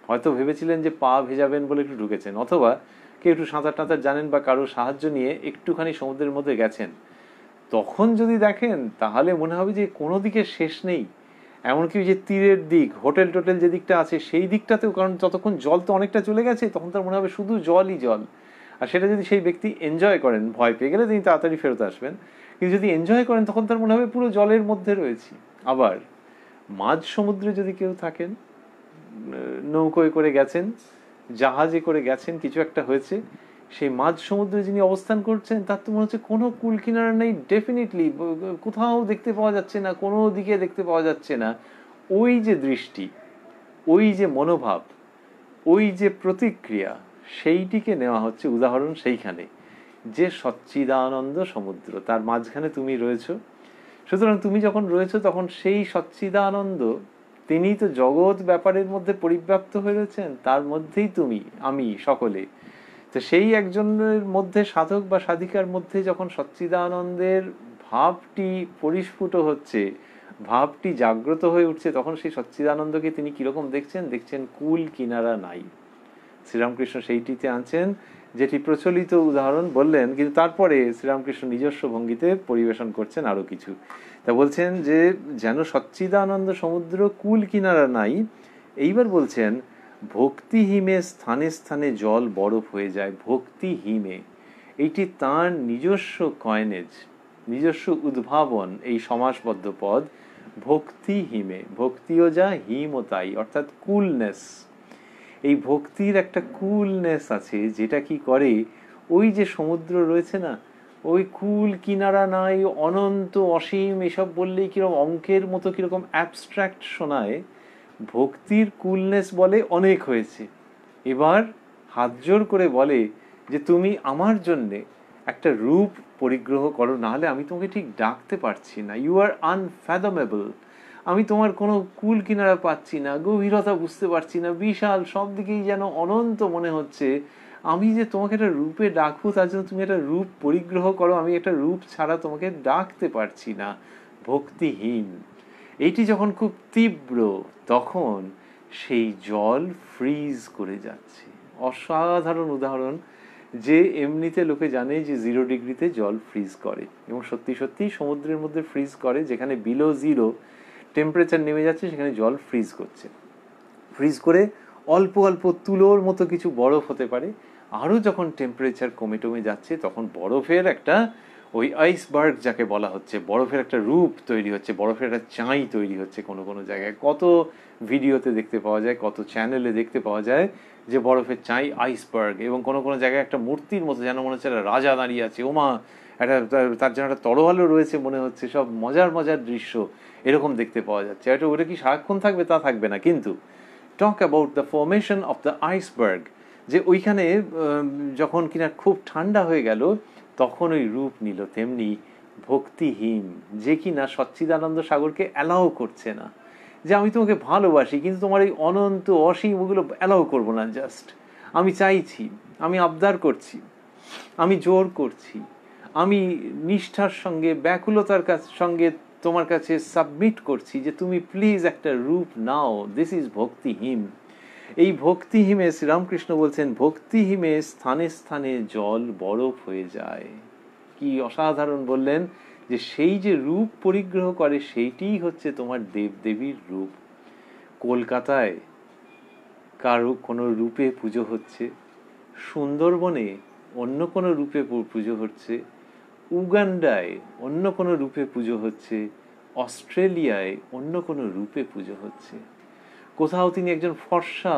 হয়তো ভেবেছিলেন যে পা ভেজাবেন বলে একটু ঢুকেছেন, অথবা কেউ একটু সাঁতার টাঁতার জানেন বা কারো সাহায্য নিয়ে একটুখানি সমুদ্রের মধ্যে গেছেন, তখন যদি দেখেন তাহলে মনে হবে যে কোনো দিকে শেষ নেই, এমনকি যে তীরের দিক, হোটেল টোটেল যে দিকটা আছে সেই দিকটাতেও, কারণ যতক্ষণ জল তো অনেকটা চলে গেছে তখন তার মনে হবে শুধু জলই জল। আর সেটা যদি সেই ব্যক্তি এনজয় করেন, ভয় পেয়ে গেলে তিনি তাড়াতাড়ি ফেরত আসবেন, কিন্তু যদি এনজয় করেন তখন তার মনে হবে পুরো জলের মধ্যে রয়েছি। আবার মাঝ সমুদ্রে যদি কেউ থাকেন, নৌকোয় করে গেছেন, জাহাজে করে গেছেন, কিছু একটা হয়েছে, সেই মাঝ সমুদ্রে যিনি অবস্থান করছেন তার তো মনে হচ্ছে কোনো কুল কিনারা নেই, ডেফিনেটলি কোথাও দেখতে পাওয়া যাচ্ছে না, কোনো দিকে দেখতে পাওয়া যাচ্ছে না। ওই যে দৃষ্টি, ওই যে মনোভাব, ওই যে প্রতিক্রিয়া, সেইটিকে নেওয়া হচ্ছে উদাহরণ সেইখানে, যে সচ্চিদানন্দ সমুদ্র, তার মাঝখানে তুমি রয়েছো। সুতরাং তুমি যখন রয়েছো তখন সেই সচ্চিদানন্দ, তিনি তো জগৎ ব্যাপারের মধ্যে পরিব্যাপ্ত হয়ে রয়েছেন, তার মধ্যেই তুমি, আমি, সকলে। তো সেই একজনের মধ্যে, সাধক বা সাধিকার মধ্যে যখন সচ্চিদানন্দের ভাবটি পরিস্ফুট হচ্ছে, ভাবটি জাগ্রত হয়ে উঠছে, তখন সেই সচ্চিদানন্দকে তিনি কিরকম দেখছেন? দেখছেন কুল কিনারা নাই। শ্রীরামকৃষ্ণ সেইটিতে আনছেন, যেটি প্রচলিত উদাহরণ বললেন, কিন্তু তারপরে শ্রীরামকৃষ্ণ নিজস্ব ভঙ্গিতে পরিবেশন করছেন আরো কিছু। তা বলছেন যে যেন সচ্চিদানন্দ সমুদ্র, কুল কিনারা নাই। এইবার বলছেন ভক্তি হিমে স্থানে স্থানে জল বরফ হয়ে যায়। ভক্তি হিমে, এইটি তাঁর নিজস্ব কয়েনেজ, নিজস্ব উদ্ভাবন, এই সমাসবদ্ধ পদ। ভক্তি হিমে, ভক্তিও যা, হিমও তাই, অর্থাৎ কুলনেস। এই ভক্তির একটা কুলনেস আছে, যেটা কি করে, ওই যে সমুদ্র রয়েছে না, ওই কুল কিনারা নাই, অনন্ত অসীম, এসব বললেই কিরকম অঙ্কের মতো কিরকম অ্যাবস্ট্রাক্ট শোনায়। ভক্তির কুলনেস বলে অনেক হয়েছে, এবার হাত জোর করে বলে যে তুমি আমার জন্যে একটা রূপ পরিগ্রহ করো, নাহলে আমি তোমাকে ঠিক ডাকতে পারছি না। You are unfathomable. আমি তোমার কোনো কুল কিনারা পাচ্ছি না, গভীরতা বুঝতে পারছি না, বিশাল, সব দিকেই যেন অনন্ত মনে হচ্ছে। আমি যে তোমাকে একটা রূপে ডাকবো, তার জন্য তুমি একটা রূপ পরিগ্রহ করো, আমি একটা রূপ ছাড়া তোমাকে ডাকতে পারছি না। ভক্তিহীন। এইটি যখন খুব তীব্র, তখন সেই জল ফ্রিজ করে যাচ্ছে। অসাধারণ উদাহরণ, যে এমনিতে লোকে জানে যে 0 ডিগ্রিতে জল ফ্রিজ করে, এবং সত্যি সত্যি সমুদ্রের মধ্যে ফ্রিজ করে, যেখানে বিলো জিরো টেম্পারেচার নেমে যাচ্ছে সেখানে জল ফ্রিজ করছে। ফ্রিজ করে অল্প অল্প তুলোর মতো কিছু বরফ হতে পারে, আরও যখন টেম্পারেচার কমে টমে যাচ্ছে তখন বরফের একটা, ওই আইসবার্গ যাকে বলা হচ্ছে, বরফের একটা রূপ তৈরি হচ্ছে, বরফের একটা চাঁই তৈরি হচ্ছে। কোনো কোনো জায়গায় কত ভিডিওতে দেখতে পাওয়া যায়, কত চ্যানেলে দেখতে পাওয়া যায় যে বরফের চাঁই, আইসবার্গ। এবং কোনো কোনো জায়গায় একটা মূর্তির মতো, যেন মনে হচ্ছে একটা রাজা দাঁড়িয়ে আছে, ওমা একটা, তার যেন একটা তরোয়ালও রয়েছে মনে হচ্ছে, সব মজার মজার দৃশ্য এরকম দেখতে পাওয়া যাচ্ছে। এটা ওটা কি সারাক্ষণ থাকবে? তা থাকবে না, কিন্তু talk about the formation of the iceberg, যে ওইখানে যখন কিনা খুব ঠান্ডা হয়ে গেল তখন ওই রূপ নিল। তেমনি ভক্তিহীন, যে কিনা সচ্চিদানন্দ সাগরকে অ্যালাউ করছে না, যে আমি তোমাকে ভালোবাসি কিন্তু তোমার এই অনন্ত অসীম ওগুলো অ্যালাউ করবো না, জাস্ট আমি চাইছি, আমি আবদার করছি, আমি জোর করছি, আমি নিষ্ঠার সঙ্গে, ব্যাকুলতার সঙ্গে তোমার কাছে সাবমিট করছি যে তুমি প্লিজ একটা রূপ নাও। This is ভক্তিহীন। এই ভক্তিহীমে শ্রীরামকৃষ্ণ বলছেন, ভক্তিহীমে স্থানে স্থানে জল বরফ হয়ে যায়। কি অসাধারণ বললেন, যে সেই যে রূপ পরিগ্রহ করে সেইটিই হচ্ছে তোমার দেবদেবীর রূপ। কলকাতায় কারো কোনো রূপে পুজো হচ্ছে, সুন্দরবনে অন্য কোনো রূপে পুজো হচ্ছে, উগান্ডায় অন্য কোনো রূপে পুজো হচ্ছে, অস্ট্রেলিয়ায় অন্য কোনো রূপে পুজো হচ্ছে। কোথাও তিনি একজন ফর্সা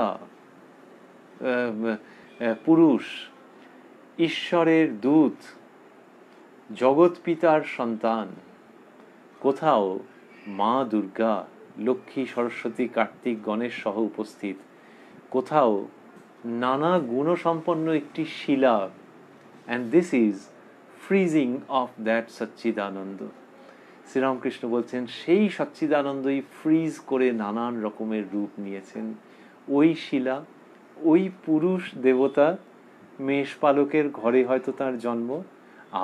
পুরুষ, ঈশ্বরের দূত, জগৎ পিতার সন্তান, কোথাও মা দুর্গা, লক্ষ্মী, সরস্বতী, কার্তিক, গণেশ সহ উপস্থিত, কোথাও নানা গুণসম্পন্ন একটি শিলা। And this is freezing of that সচ্চিদানন্দ। শ্রীরামকৃষ্ণ বলছেন সেই সচ্চিদানন্দই ফ্রিজ করে নানান রকমের রূপ নিয়েছেন। ওই শিলা, ওই পুরুষ দেবতা, মেষপালকের ঘরে হয়তো তার জন্ম,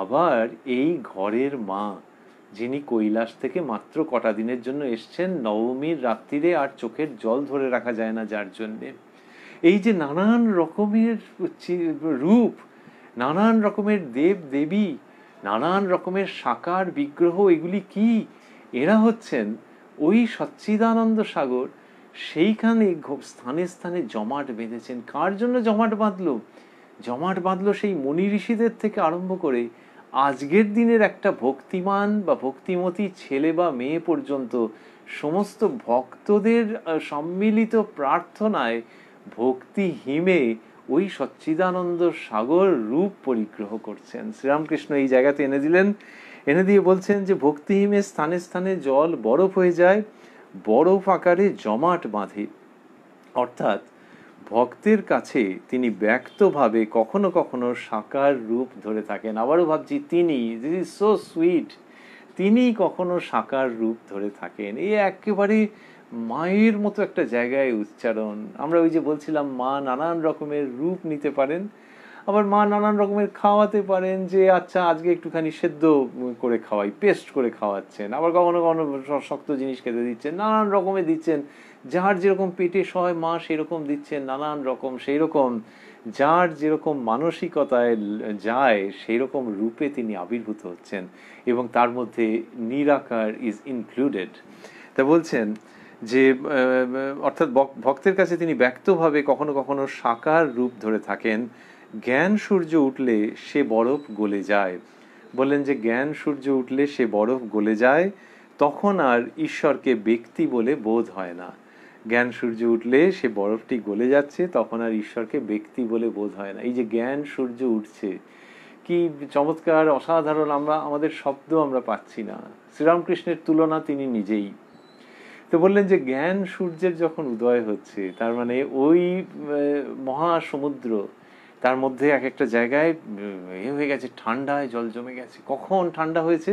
আবার এই ঘরের মা, যিনি কৈলাস থেকে মাত্র কটা দিনের জন্য এসছেন, নবমীর রাত্রিরে আর চোখের জল ধরে রাখা যায় না যার জন্যে। এই যে নানান রকমের রূপ, নানান রকমের দেব দেবী, নানান রকমের সাকার বিগ্রহ, এগুলি কি? এরা হচ্ছেন ওই সচ্চিদানন্দ সাগর সেইখানে স্থানে স্থানে জমাট বেঁধেছেন। কার জন্য জমাট বাঁধলো? জমাট বাঁধলো সেই মনি ঋষিদের থেকে আরম্ভ করে আজকের দিনের একটা ভক্তিমান বা ভক্তিমতী ছেলে বা মেয়ে পর্যন্ত সমস্ত ভক্তদের সম্মিলিত প্রার্থনায় ভক্তি হিমে ওই সচ্চিদানন্দ সাগর রূপ পরিগ্রহ করছেন। শ্রীরামকৃষ্ণ এই জায়গাতে এনে দিলেন, এনে দিয়ে বলছেন যে ভক্তিহিমে স্থানে স্থানে জল বরফ হয়ে যায়, বরফ আকারে জমাট বাঁধে। অর্থাৎ ভক্তের কাছে তিনি ব্যক্তভাবে কখনো কখনো সাকার রূপ ধরে থাকেন। আবারও ভাবছি তিনি, দিস ইজ সো সুইট, তিনি কখনো সাকার রূপ ধরে থাকেন। এই একেবারে মায়ের মতো একটা জায়গায় উচ্চারণ। আমরা ওই যে বলছিলাম মা নানান রকমের রূপ নিতে পারেন, আবার মা নানান রকমের খাওয়াতে পারেন, যে আচ্ছা আজকে একটুখানি সেদ্ধ করে খাওয়াই, পেস্ট করে খাওয়াচ্ছেন, আবার কখনো কখনো শক্ত জিনিস খেতে দিচ্ছেন, নানান রকমের দিচ্ছেন, যার যেরকম পেটে সয় মা সেরকম দিচ্ছেন নানান রকম, সেই রকম যার যেরকম মানসিকতায় যায় সেই রকম রূপে তিনি আবির্ভূত হচ্ছেন, এবং তার মধ্যে নিরাকার ইজ ইনক্লুডেড। তা বলছেন যে অর্থাৎ ভক্তের কাছে তিনি ব্যক্তভাবে কখনো কখনো সাকার রূপ ধরে থাকেন। জ্ঞান সূর্য উঠলে সে বরফ গলে যায়। বললেন যে জ্ঞান সূর্য উঠলে সে বরফ গলে যায়, তখন আর ঈশ্বরকে ব্যক্তি বলে বোধ হয় না। জ্ঞান সূর্য উঠলে সে বরফটি গলে যাচ্ছে, তখন আর ঈশ্বরকে ব্যক্তি বলে বোধ হয় না। এই যে জ্ঞান সূর্য উঠছে, কি চমৎকার, অসাধারণ! আমাদের শব্দ আমরা পাচ্ছি না। শ্রীরামকৃষ্ণের তুলনা তিনি নিজেই। তো বললেন যে জ্ঞান সূর্যের যখন উদয় হচ্ছে, তার মানে ওই মহাসমুদ্র, তার মধ্যে এক একটা জায়গায় হয়ে গেছে, ঠান্ডায় জল জমে গেছে। কখন ঠান্ডা হয়েছে?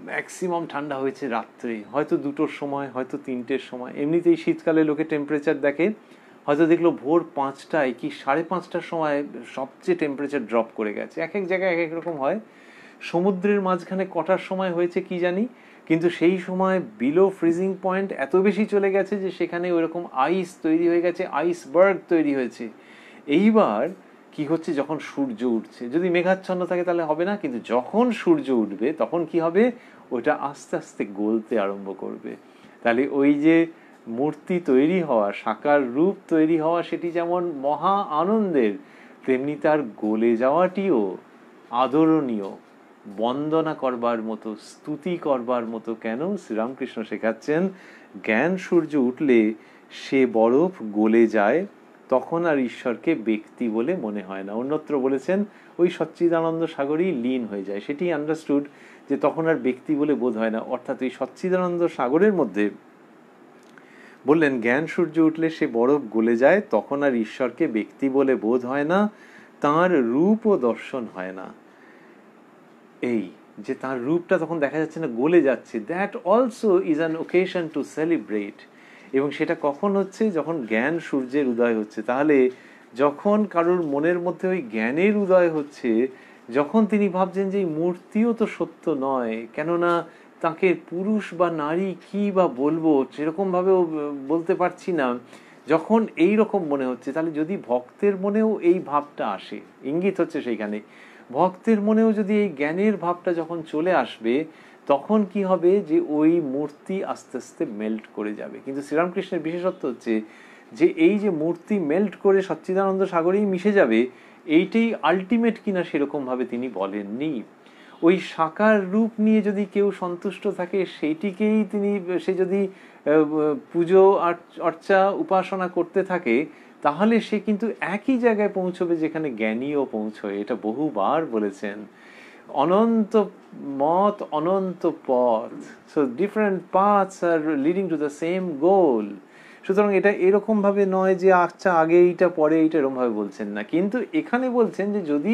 ম্যাক্সিমাম ঠান্ডা হয়েছে রাত্রে, হয়তো 2টোর সময়, হয়তো 3টের সময়। এমনিতেই শীতকালে লোকে টেম্পারেচার দেখে, হয়তো দেখলো ভোর 5টায় কি 5:30টার সময় সবচেয়ে টেম্পারেচার ড্রপ করে গেছে। এক এক জায়গায় এক এক রকম হয়। সমুদ্রের মাঝখানে কটার সময় হয়েছে কি জানি, কিন্তু সেই সময় বিলো ফ্রিজিং পয়েন্ট এত বেশি চলে গেছে যে সেখানে ওইরকম আইস তৈরি হয়ে গেছে, আইসবার্গ তৈরি হয়েছে। এইবার কি হচ্ছে, যখন সূর্য উঠছে, যদি মেঘাচ্ছন্ন থাকে তাহলে হবে না, কিন্তু যখন সূর্য উঠবে তখন কি হবে, ওইটা আস্তে আস্তে গলতে আরম্ভ করবে। তাহলে ওই যে মূর্তি তৈরি হওয়া, সাকার রূপ তৈরি হওয়া, সেটি যেমন মহা আনন্দের, তেমনি তার গলে যাওয়াটিও আদরণীয়, বন্দনা করবার মতো, স্তুতি করবার মতো। কেন? শ্রীরামকৃষ্ণ শেখাচ্ছেন জ্ঞান সূর্য উঠলে সে বরফ গলে যায়, তখন আর ঈশ্বরকে ব্যক্তি বলে মনে হয় না। অন্যত্র বলেছেন ওই সচ্চিদানন্দ সাগরেই লীন হয়ে যায়। সেটি আন্ডারস্টুড যে তখন আর ব্যক্তি বলে বোধ হয় না। অর্থাৎ ওই সচ্চিদানন্দ সাগরের মধ্যে বললেন জ্ঞান সূর্য উঠলে সে বরফ গলে যায়, তখন আর ঈশ্বরকে ব্যক্তি বলে বোধ হয় না, তাঁর রূপ ও দর্শন হয় না। এই যে তার রূপটা তখন দেখা যাচ্ছে না, গলে যাচ্ছে, that also is an occasion to celebrate. এবং সেটা কখন হচ্ছে? যখন জ্ঞান সূর্যের উদয় হচ্ছে। তাহলে যখন কারোর মনের মধ্যে ওই জ্ঞানের উদয় হচ্ছে, যখন তিনি ভাবছেন যে এই মূর্তিও তো সত্য নয়, কেননা তাকে পুরুষ বা নারী কি বা বলবো সেরকম ভাবেও বলতে পারছি না, যখন এই রকম মনে হচ্ছে, তাহলে যদি ভক্তের মনেও এই ভাবটা আসে, ইঙ্গিত হচ্ছে সেইখানে ভক্তের মনেও যদি এই জ্ঞানের ভাবটা যখন চলে আসবে, তখন কি হবে, যে ওই মূর্তি আস্তে আস্তে মেল্ট করে যাবে। কিন্তু শ্রীরামকৃষ্ণের বিশেষত্ব হচ্ছে যে এই যে মূর্তি মেল্ট করে সচ্চিদানন্দ সাগরেই মিশে যাবে, এইটাই আলটিমেট কিনা সেরকম ভাবে তিনি বলেননি। ওই সাকার রূপ নিয়ে যদি কেউ সন্তুষ্ট থাকে, সেইটিকেই তিনি, সে যদি পুজো অর্চা উপাসনা করতে থাকে, তাহলে সে কিন্তু একই জায়গায় পৌঁছবে যেখানে জ্ঞানীও পৌঁছয়। এটা বহুবার বলেছেন। অনন্ত মত, অনন্ত পথ, so different paths are leading to the same goal. সুতরাং এটা এরকম ভাবে নয় যে আচ্ছা আগে এইটা পরে এইটা, এরকম ভাবে বলছেন না। কিন্তু এখানে বলছেন যে যদি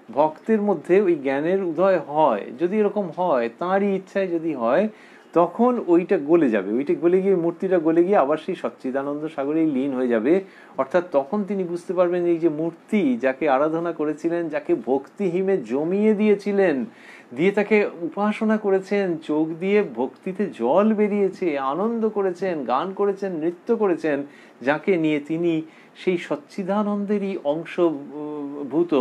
ভক্তের মধ্যে ওই জ্ঞানের উদয় হয়, যদি এরকম হয়, তাঁরই ইচ্ছায় যদি হয়, তখন ওইটা গলে যাবে, ওইটা গলে গিয়ে মূর্তিটা গলে গিয়ে আবার সেই সচ্চিদানন্দ সাগরেই লীন হয়ে যাবে। অর্থাৎ তখন তিনি বুঝতে পারবেন এই যে মূর্তি, যাকে আরাধনা করেছিলেন, যাকে ভক্তিহিমে জমিয়ে দিয়েছিলেন, দিয়ে তাকে উপাসনা করেছেন, চোখ দিয়ে ভক্তিতে জল বেরিয়েছে, আনন্দ করেছেন, গান করেছেন, নৃত্য করেছেন, যাকে নিয়ে তিনি সেই সচ্চিদানন্দেরই অংশভূত,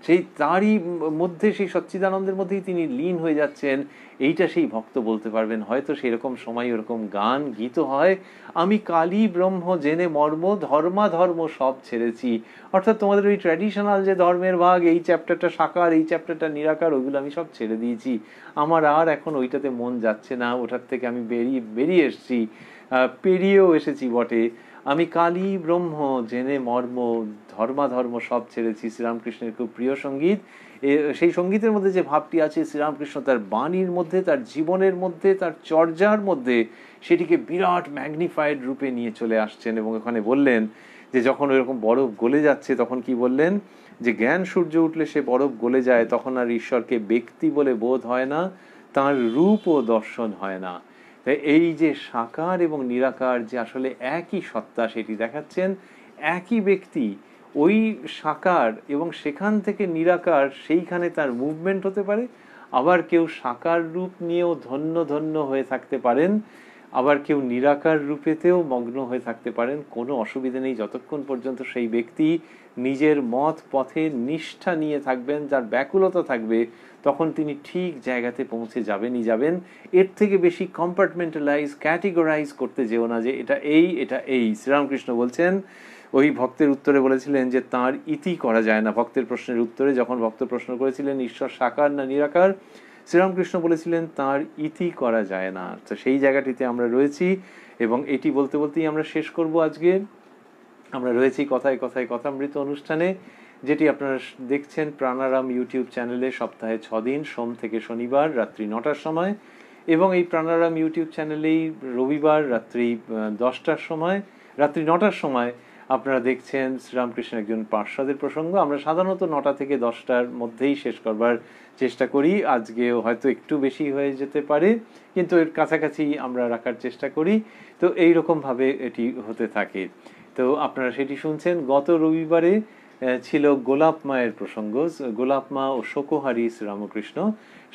সেই তারই মধ্যে, সেই সচ্চিদানন্দের মধ্যেই তিনি লীন হয়ে যাচ্ছেন। এইটা সেই ভক্ত বলতে পারবেন। হয়তো সেরকম সময় ওরকম গান গীত হয়, আমি কালী ব্রহ্ম জেনে মর্ম ধর্মাধর্ম সব ছেড়েছি। অর্থাৎ তোমাদের ওই ট্র্যাডিশনাল যে ধর্মের ভাগ, এই চ্যাপ্টারটা সাকার, এই চ্যাপ্টারটা নিরাকার, ওইগুলো আমি সব ছেড়ে দিয়েছি। আমার আর এখন ওইটাতে মন যাচ্ছে না, ওটার থেকে আমি বেরিয়ে এসেছি, পেরিয়েও এসেছি বটে। আমি কালী ব্রহ্ম জেনে মর্ম ধর্মাধর্ম সব ছেড়েছি। শ্রীরামকৃষ্ণের খুব প্রিয় সঙ্গীত। সেই সঙ্গীতের মধ্যে যে ভাবটি আছে, শ্রীরামকৃষ্ণ তার বাণীর মধ্যে, তার জীবনের মধ্যে, তার চর্যার মধ্যে সেটিকে বিরাট ম্যাগনিফাইড রূপে নিয়ে চলে আসছেন। এবং ওখানে বললেন যে যখন ওইরকম বরফ গলে যাচ্ছে, তখন কি বললেন, যে জ্ঞান সূর্য উঠলে সে বরফ গলে যায়, তখন আর ঈশ্বরকে ব্যক্তি বলে বোধ হয় না, তার রূপ ও দর্শন হয় না। তাই এই যে সাকার এবং নিরাকার যে আসলে একই সত্তা, সেটি দেখাচ্ছেন। একই ব্যক্তি, ওই সাকার এবং সেখান থেকে নিরাকার, সেইখানে তার মুভমেন্ট হতে পারে। আবার কেউ সাকার রূপ নিয়েও ধন্য ধন্য হয়ে থাকতে পারেন, আবার কেউ নিরাকার রূপেতেও মগ্ন হয়ে থাকতে পারেন। কোনো অসুবিধা নেই, যতক্ষণ পর্যন্ত সেই ব্যক্তি নিজের মত পথে নিষ্ঠা নিয়ে থাকবেন, যার ব্যাকুলতা থাকবে, তখন তিনি ঠিক জায়গাতে পৌঁছে যাবেনই যাবেন। এর থেকে বেশি কম্পার্টমেন্টালাইজ, ক্যাটেগরাইজ করতে যেও না যে এটা এই, এটা এই। শ্রীরামকৃষ্ণ বলছেন, ওই ভক্তের উত্তরে বলেছিলেন যে তার ইতি করা যায় না। ভক্তের প্রশ্নের উত্তরে যখন ভক্ত প্রশ্ন করেছিলেন ঈশ্বর সাকার না নিরাকার, শ্রীরামকৃষ্ণ বলেছিলেন তার ইতি করা যায় না। তো সেই জায়গাটিতে আমরা রয়েছি, এবং এটি বলতে বলতেই আমরা শেষ করব আজকে। আমরা রয়েছি কথায় কথায় কথামৃত অনুষ্ঠানে, যেটি আপনারা দেখছেন প্রাণারাম ইউটিউব চ্যানেলে সপ্তাহে 6 দিন, সোম থেকে শনিবার রাত্রি 9টার সময়, এবং এই প্রাণারাম ইউটিউব চ্যানেলেই রবিবার রাত্রি 10টার সময়, রাত্রি 9টার সময় আপনারা দেখছেন শ্রীরামকৃষ্ণ একজন পার্ষদের প্রসঙ্গ। আমরা সাধারণত 9টা থেকে 10টার মধ্যেই শেষ করবার চেষ্টা করি। আজকেও হয়তো একটু বেশি হয়ে যেতে পারে, কিন্তু এর কাছাকাছি আমরা রাখার চেষ্টা করি। তো এইরকমভাবে এটি হতে থাকে। তো আপনারা সেটি শুনছেন। গত রবিবারে ছিল গোলাপ মায়ের প্রসঙ্গ, গোলাপ মা ও শোকহারী শ্রীরামকৃষ্ণ।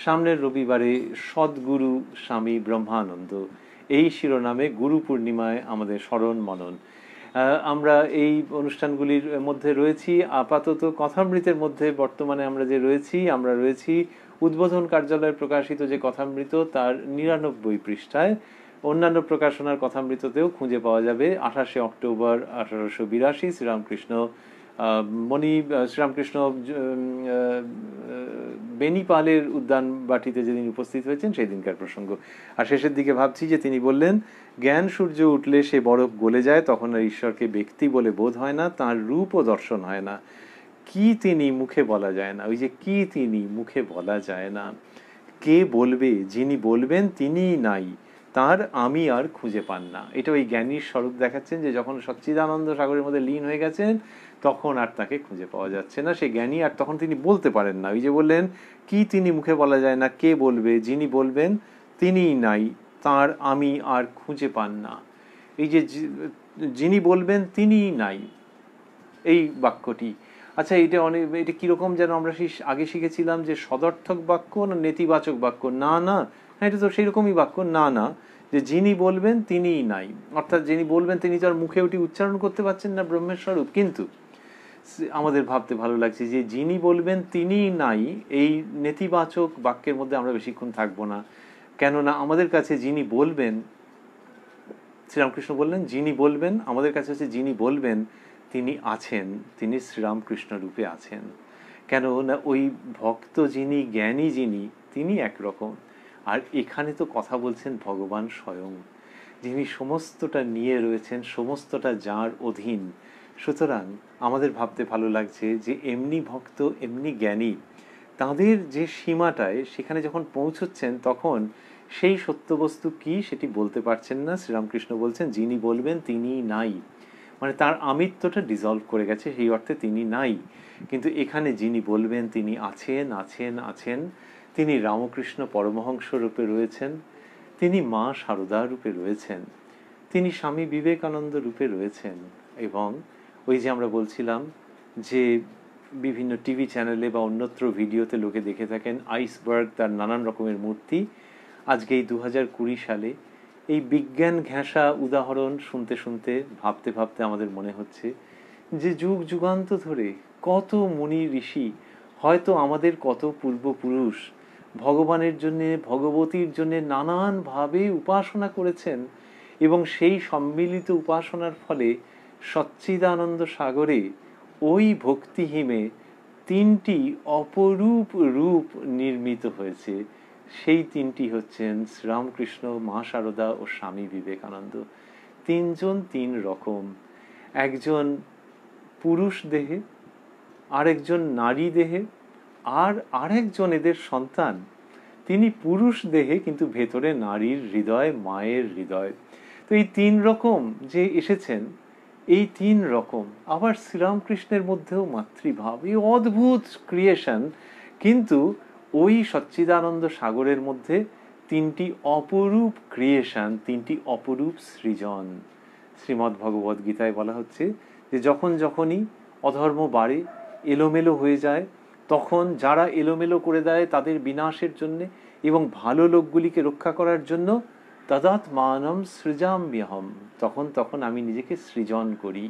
সামনের রবিবারে সদ্গুরু স্বামী ব্রহ্মানন্দ, এই শিরোনামে গুরু পূর্ণিমায় আমাদের স্মরণ মনন। আমরা এই অনুষ্ঠানগুলির মধ্যে রয়েছি। আপাতত কথামৃতের মধ্যে বর্তমানে আমরা যে রয়েছি, আমরা রয়েছি উদ্বোধন কার্যালয়ের প্রকাশিত যে কথামৃত, তার 99 পৃষ্ঠায়। অন্যান্য প্রকাশনার কথামৃততেও খুঁজে পাওয়া যাবে। 28 অক্টোবর 1882 শ্রীরামকৃষ্ণ শ্রীরামকৃষ্ণ বেনিপালের উদ্যান বাটিতে যেদিন উপস্থিত হয়েছেন সেই দিনকার প্রসঙ্গ। আর শেষের দিকে ভাবছি যে তিনি বললেন, জ্ঞান সূর্য উঠলে সে বরফ গলে যায়, তখন আর ঈশ্বরকে ব্যক্তি বলে বোধ হয় না, তার রূপ ও দর্শন হয় না। কি তিনি মুখে বলা যায় না, ওই যে কি তিনি মুখে বলা যায় না। কে বলবে, যিনি বলবেন তিনিই নাই, তার আমি আর খুঁজে পান না। এটা ওই জ্ঞানীর স্বরূপ দেখাচ্ছেন, যে যখন সচ্চিদানন্দ সাগরের মধ্যে লীন হয়ে গেছেন, তখন আর তাকে খুঁজে পাওয়া যাচ্ছে না। সেই জ্ঞানী আর তখন তিনি বলতে পারেন না। ওই যে বললেন, কি তিনি মুখে বলা যায় না, কে বলবে, যিনি বলবেন তিনিই নাই, তার আমি আর খুঁজে পান না। এই যে যিনি বলবেন তিনিই নাই, এই বাক্যটি, আচ্ছা এটা কিরকম যেন আমরা আগে শিখেছিলাম যে সদর্থক বাক্য না নেতিবাচক বাক্য? না না, হ্যাঁ, এটা তো সেই রকমই বাক্য। না না, যে যিনি বলবেন তিনিই নাই, অর্থাৎ যিনি বলবেন তিনি তো আর মুখে ওটি উচ্চারণ করতে পারছেন না ব্রহ্মের স্বরূপ। কিন্তু আমাদের ভাবতে ভালো লাগছে যে যিনি বলবেন তিনিই নাই, এই নেতিবাচক বাক্যের মধ্যে আমরা বেশিক্ষণ থাকবো না। কেননা আমাদের কাছে যিনি বলবেন, শ্রীরামকৃষ্ণ বললেন যিনি বলবেন, আমাদের কাছে হচ্ছে যিনি বলবেন তিনি আছেন, তিনি শ্রীরামকৃষ্ণ রূপে আছেন। কেন না ওই ভক্ত যিনি, জ্ঞানী যিনি, তিনি একরকম, আর এখানে তো কথা বলছেন ভগবান স্বয়ং, যিনি সমস্তটা নিয়ে রয়েছেন, সমস্তটা যার অধীন। সুতরাং আমাদের ভাবতে ভালো লাগছে যে এমনি ভক্ত, এমনি জ্ঞানী, তাদের যে সীমাটায় সেখানে যখন পৌঁছচ্ছেন, তখন সেই সত্যবস্তু কি সেটি বলতে পারছেন না। শ্রীরামকৃষ্ণ বলছেন যিনি বলবেন তিনি নাই, মানে তার আমিত্বটা ডিজলভ করে গেছে, সেই অর্থে তিনি নাই। কিন্তু এখানে যিনি বলবেন তিনি আছেন, আছেন, আছেন। তিনি রামকৃষ্ণ পরমহংস রূপে রয়েছেন, তিনি মা সারদা রূপে রয়েছেন, তিনি স্বামী বিবেকানন্দ রূপে রয়েছেন। এবং ওই যে আমরা বলছিলাম যে বিভিন্ন টিভি চ্যানেলে বা অন্যত্র ভিডিওতে লোকে দেখে থাকেন আইসবার্গ, তার নানান রকমের মূর্তি। আজকে এই 2020 সালে এই বিজ্ঞান ঘেঁষা উদাহরণ শুনতে শুনতে, ভাবতে ভাবতে আমাদের মনে হচ্ছে যে যুগ যুগান্ত ধরে কত মুনি ঋষি হয়তো আমাদের কত পূর্বপুরুষ ভগবানের জন্যে, ভগবতীর জন্যে নানানভাবে উপাসনা করেছেন এবং সেই সম্মিলিত উপাসনার ফলে সচ্চিদানন্দ সাগরে ওই ভক্তিহিমে 3টি অপরূপ রূপ নির্মিত হয়েছে। সেই 3টি হচ্ছেন শ্রীরামকৃষ্ণ, মা শারদা ও স্বামী বিবেকানন্দ। 3 জন 3 রকম, একজন পুরুষ দেহে, আরেকজন নারী দেহে, আর আরেকজন এদের সন্তান, তিনি পুরুষ দেহে কিন্তু ভেতরে নারীর হৃদয়, মায়ের হৃদয়। তো এই 3 রকম যে এসেছেন, এই 3 রকম। আবার শ্রীরামকৃষ্ণের মধ্যেও মাতৃভাব, এই অদ্ভুত ক্রিয়েশন। কিন্তু ওই সচ্চিদানন্দ সাগরের মধ্যে 3টি অপরূপ ক্রিয়েশন, 3টি অপরূপ সৃজন। শ্রীমদ্ ভগবদ গীতায় বলা হচ্ছে যে যখন যখনই অধর্ম বাড়ে, এলোমেলো হয়ে যায়, তখন যারা এলোমেলো করে দেয় তাদের বিনাশের জন্য এবং ভালো লোকগুলিকে রক্ষা করার জন্য তদাত্মানম সৃজাম্যহম, তখন আমি নিজেকে সৃজন করি।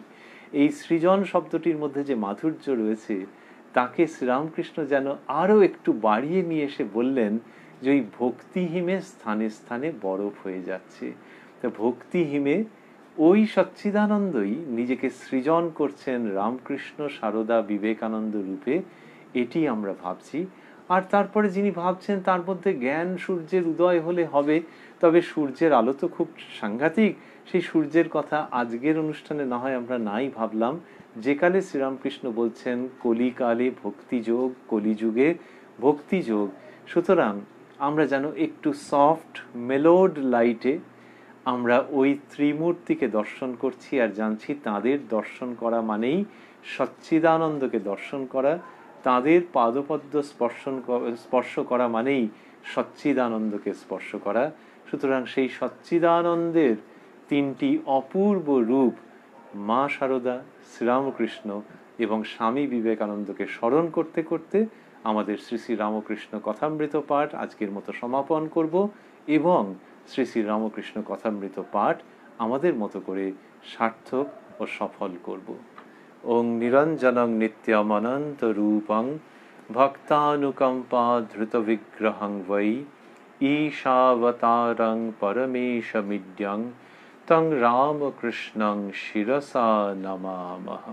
এই সৃজন শব্দটির মধ্যে যে মাধুর্য রয়েছে, তাকে শ্রীরামকৃষ্ণ যেন আরো একটু বাড়িয়ে নিয়ে এসে বললেন যে ওই ভক্তিহিমে স্থানে স্থানে বরফ হয়ে যাচ্ছে। তো ভক্তিহিমে ওই সচ্চিদানন্দই নিজেকে সৃজন করছেন রামকৃষ্ণ, সারদা, বিবেকানন্দ রূপে। এটি আমরা ভাবছি। আর তারপরে যিনি ভাবছেন তার মধ্যে জ্ঞান সূর্যের উদয় হলে হবে, তবে সূর্যের আলো তো খুব সাংঘাতিক। সেই সূর্যের কথা আজকের অনুষ্ঠানে না হয় আমরা নাই ভাবলাম, যেকালে শ্রীরামকৃষ্ণ বলছেন কলিকালে ভক্তিযোগ, কলিযুগে ভক্তিযোগ। সুতরাং আমরা যেন একটু সফট মেলোড লাইটে আমরা ওই ত্রিমূর্তিকে দর্শন করছি আর জানছি তাদের দর্শন করা মানেই সচ্চিদানন্দকে দর্শন করা, তাদের পাদপদ্ম স্পর্শ করা মানেই সচ্চিদানন্দকে স্পর্শ করা। সুতরাং সেই সচ্চিদানন্দের 3টি অপূর্ব রূপ মা শারদা, শ্রীরামকৃষ্ণ এবং স্বামী বিবেকানন্দকে স্মরণ করতে করতে আমাদের শ্রী শ্রী রামকৃষ্ণ কথামৃত পাঠ আজকের মতো সমাপন করব এবং শ্রী শ্রী রামকৃষ্ণ কথামৃত পাঠ আমাদের মতো করে সার্থক ও সফল করব। ওং নিরঞ্জনং নিত্যম অনন্ত রূপং ভক্তানুকম্পা ধৃত বিগ্রহং বৈ ঈশাবতারং পরমেশমিড্যং তং রামকৃষ্ণং শিরসা নমামহ।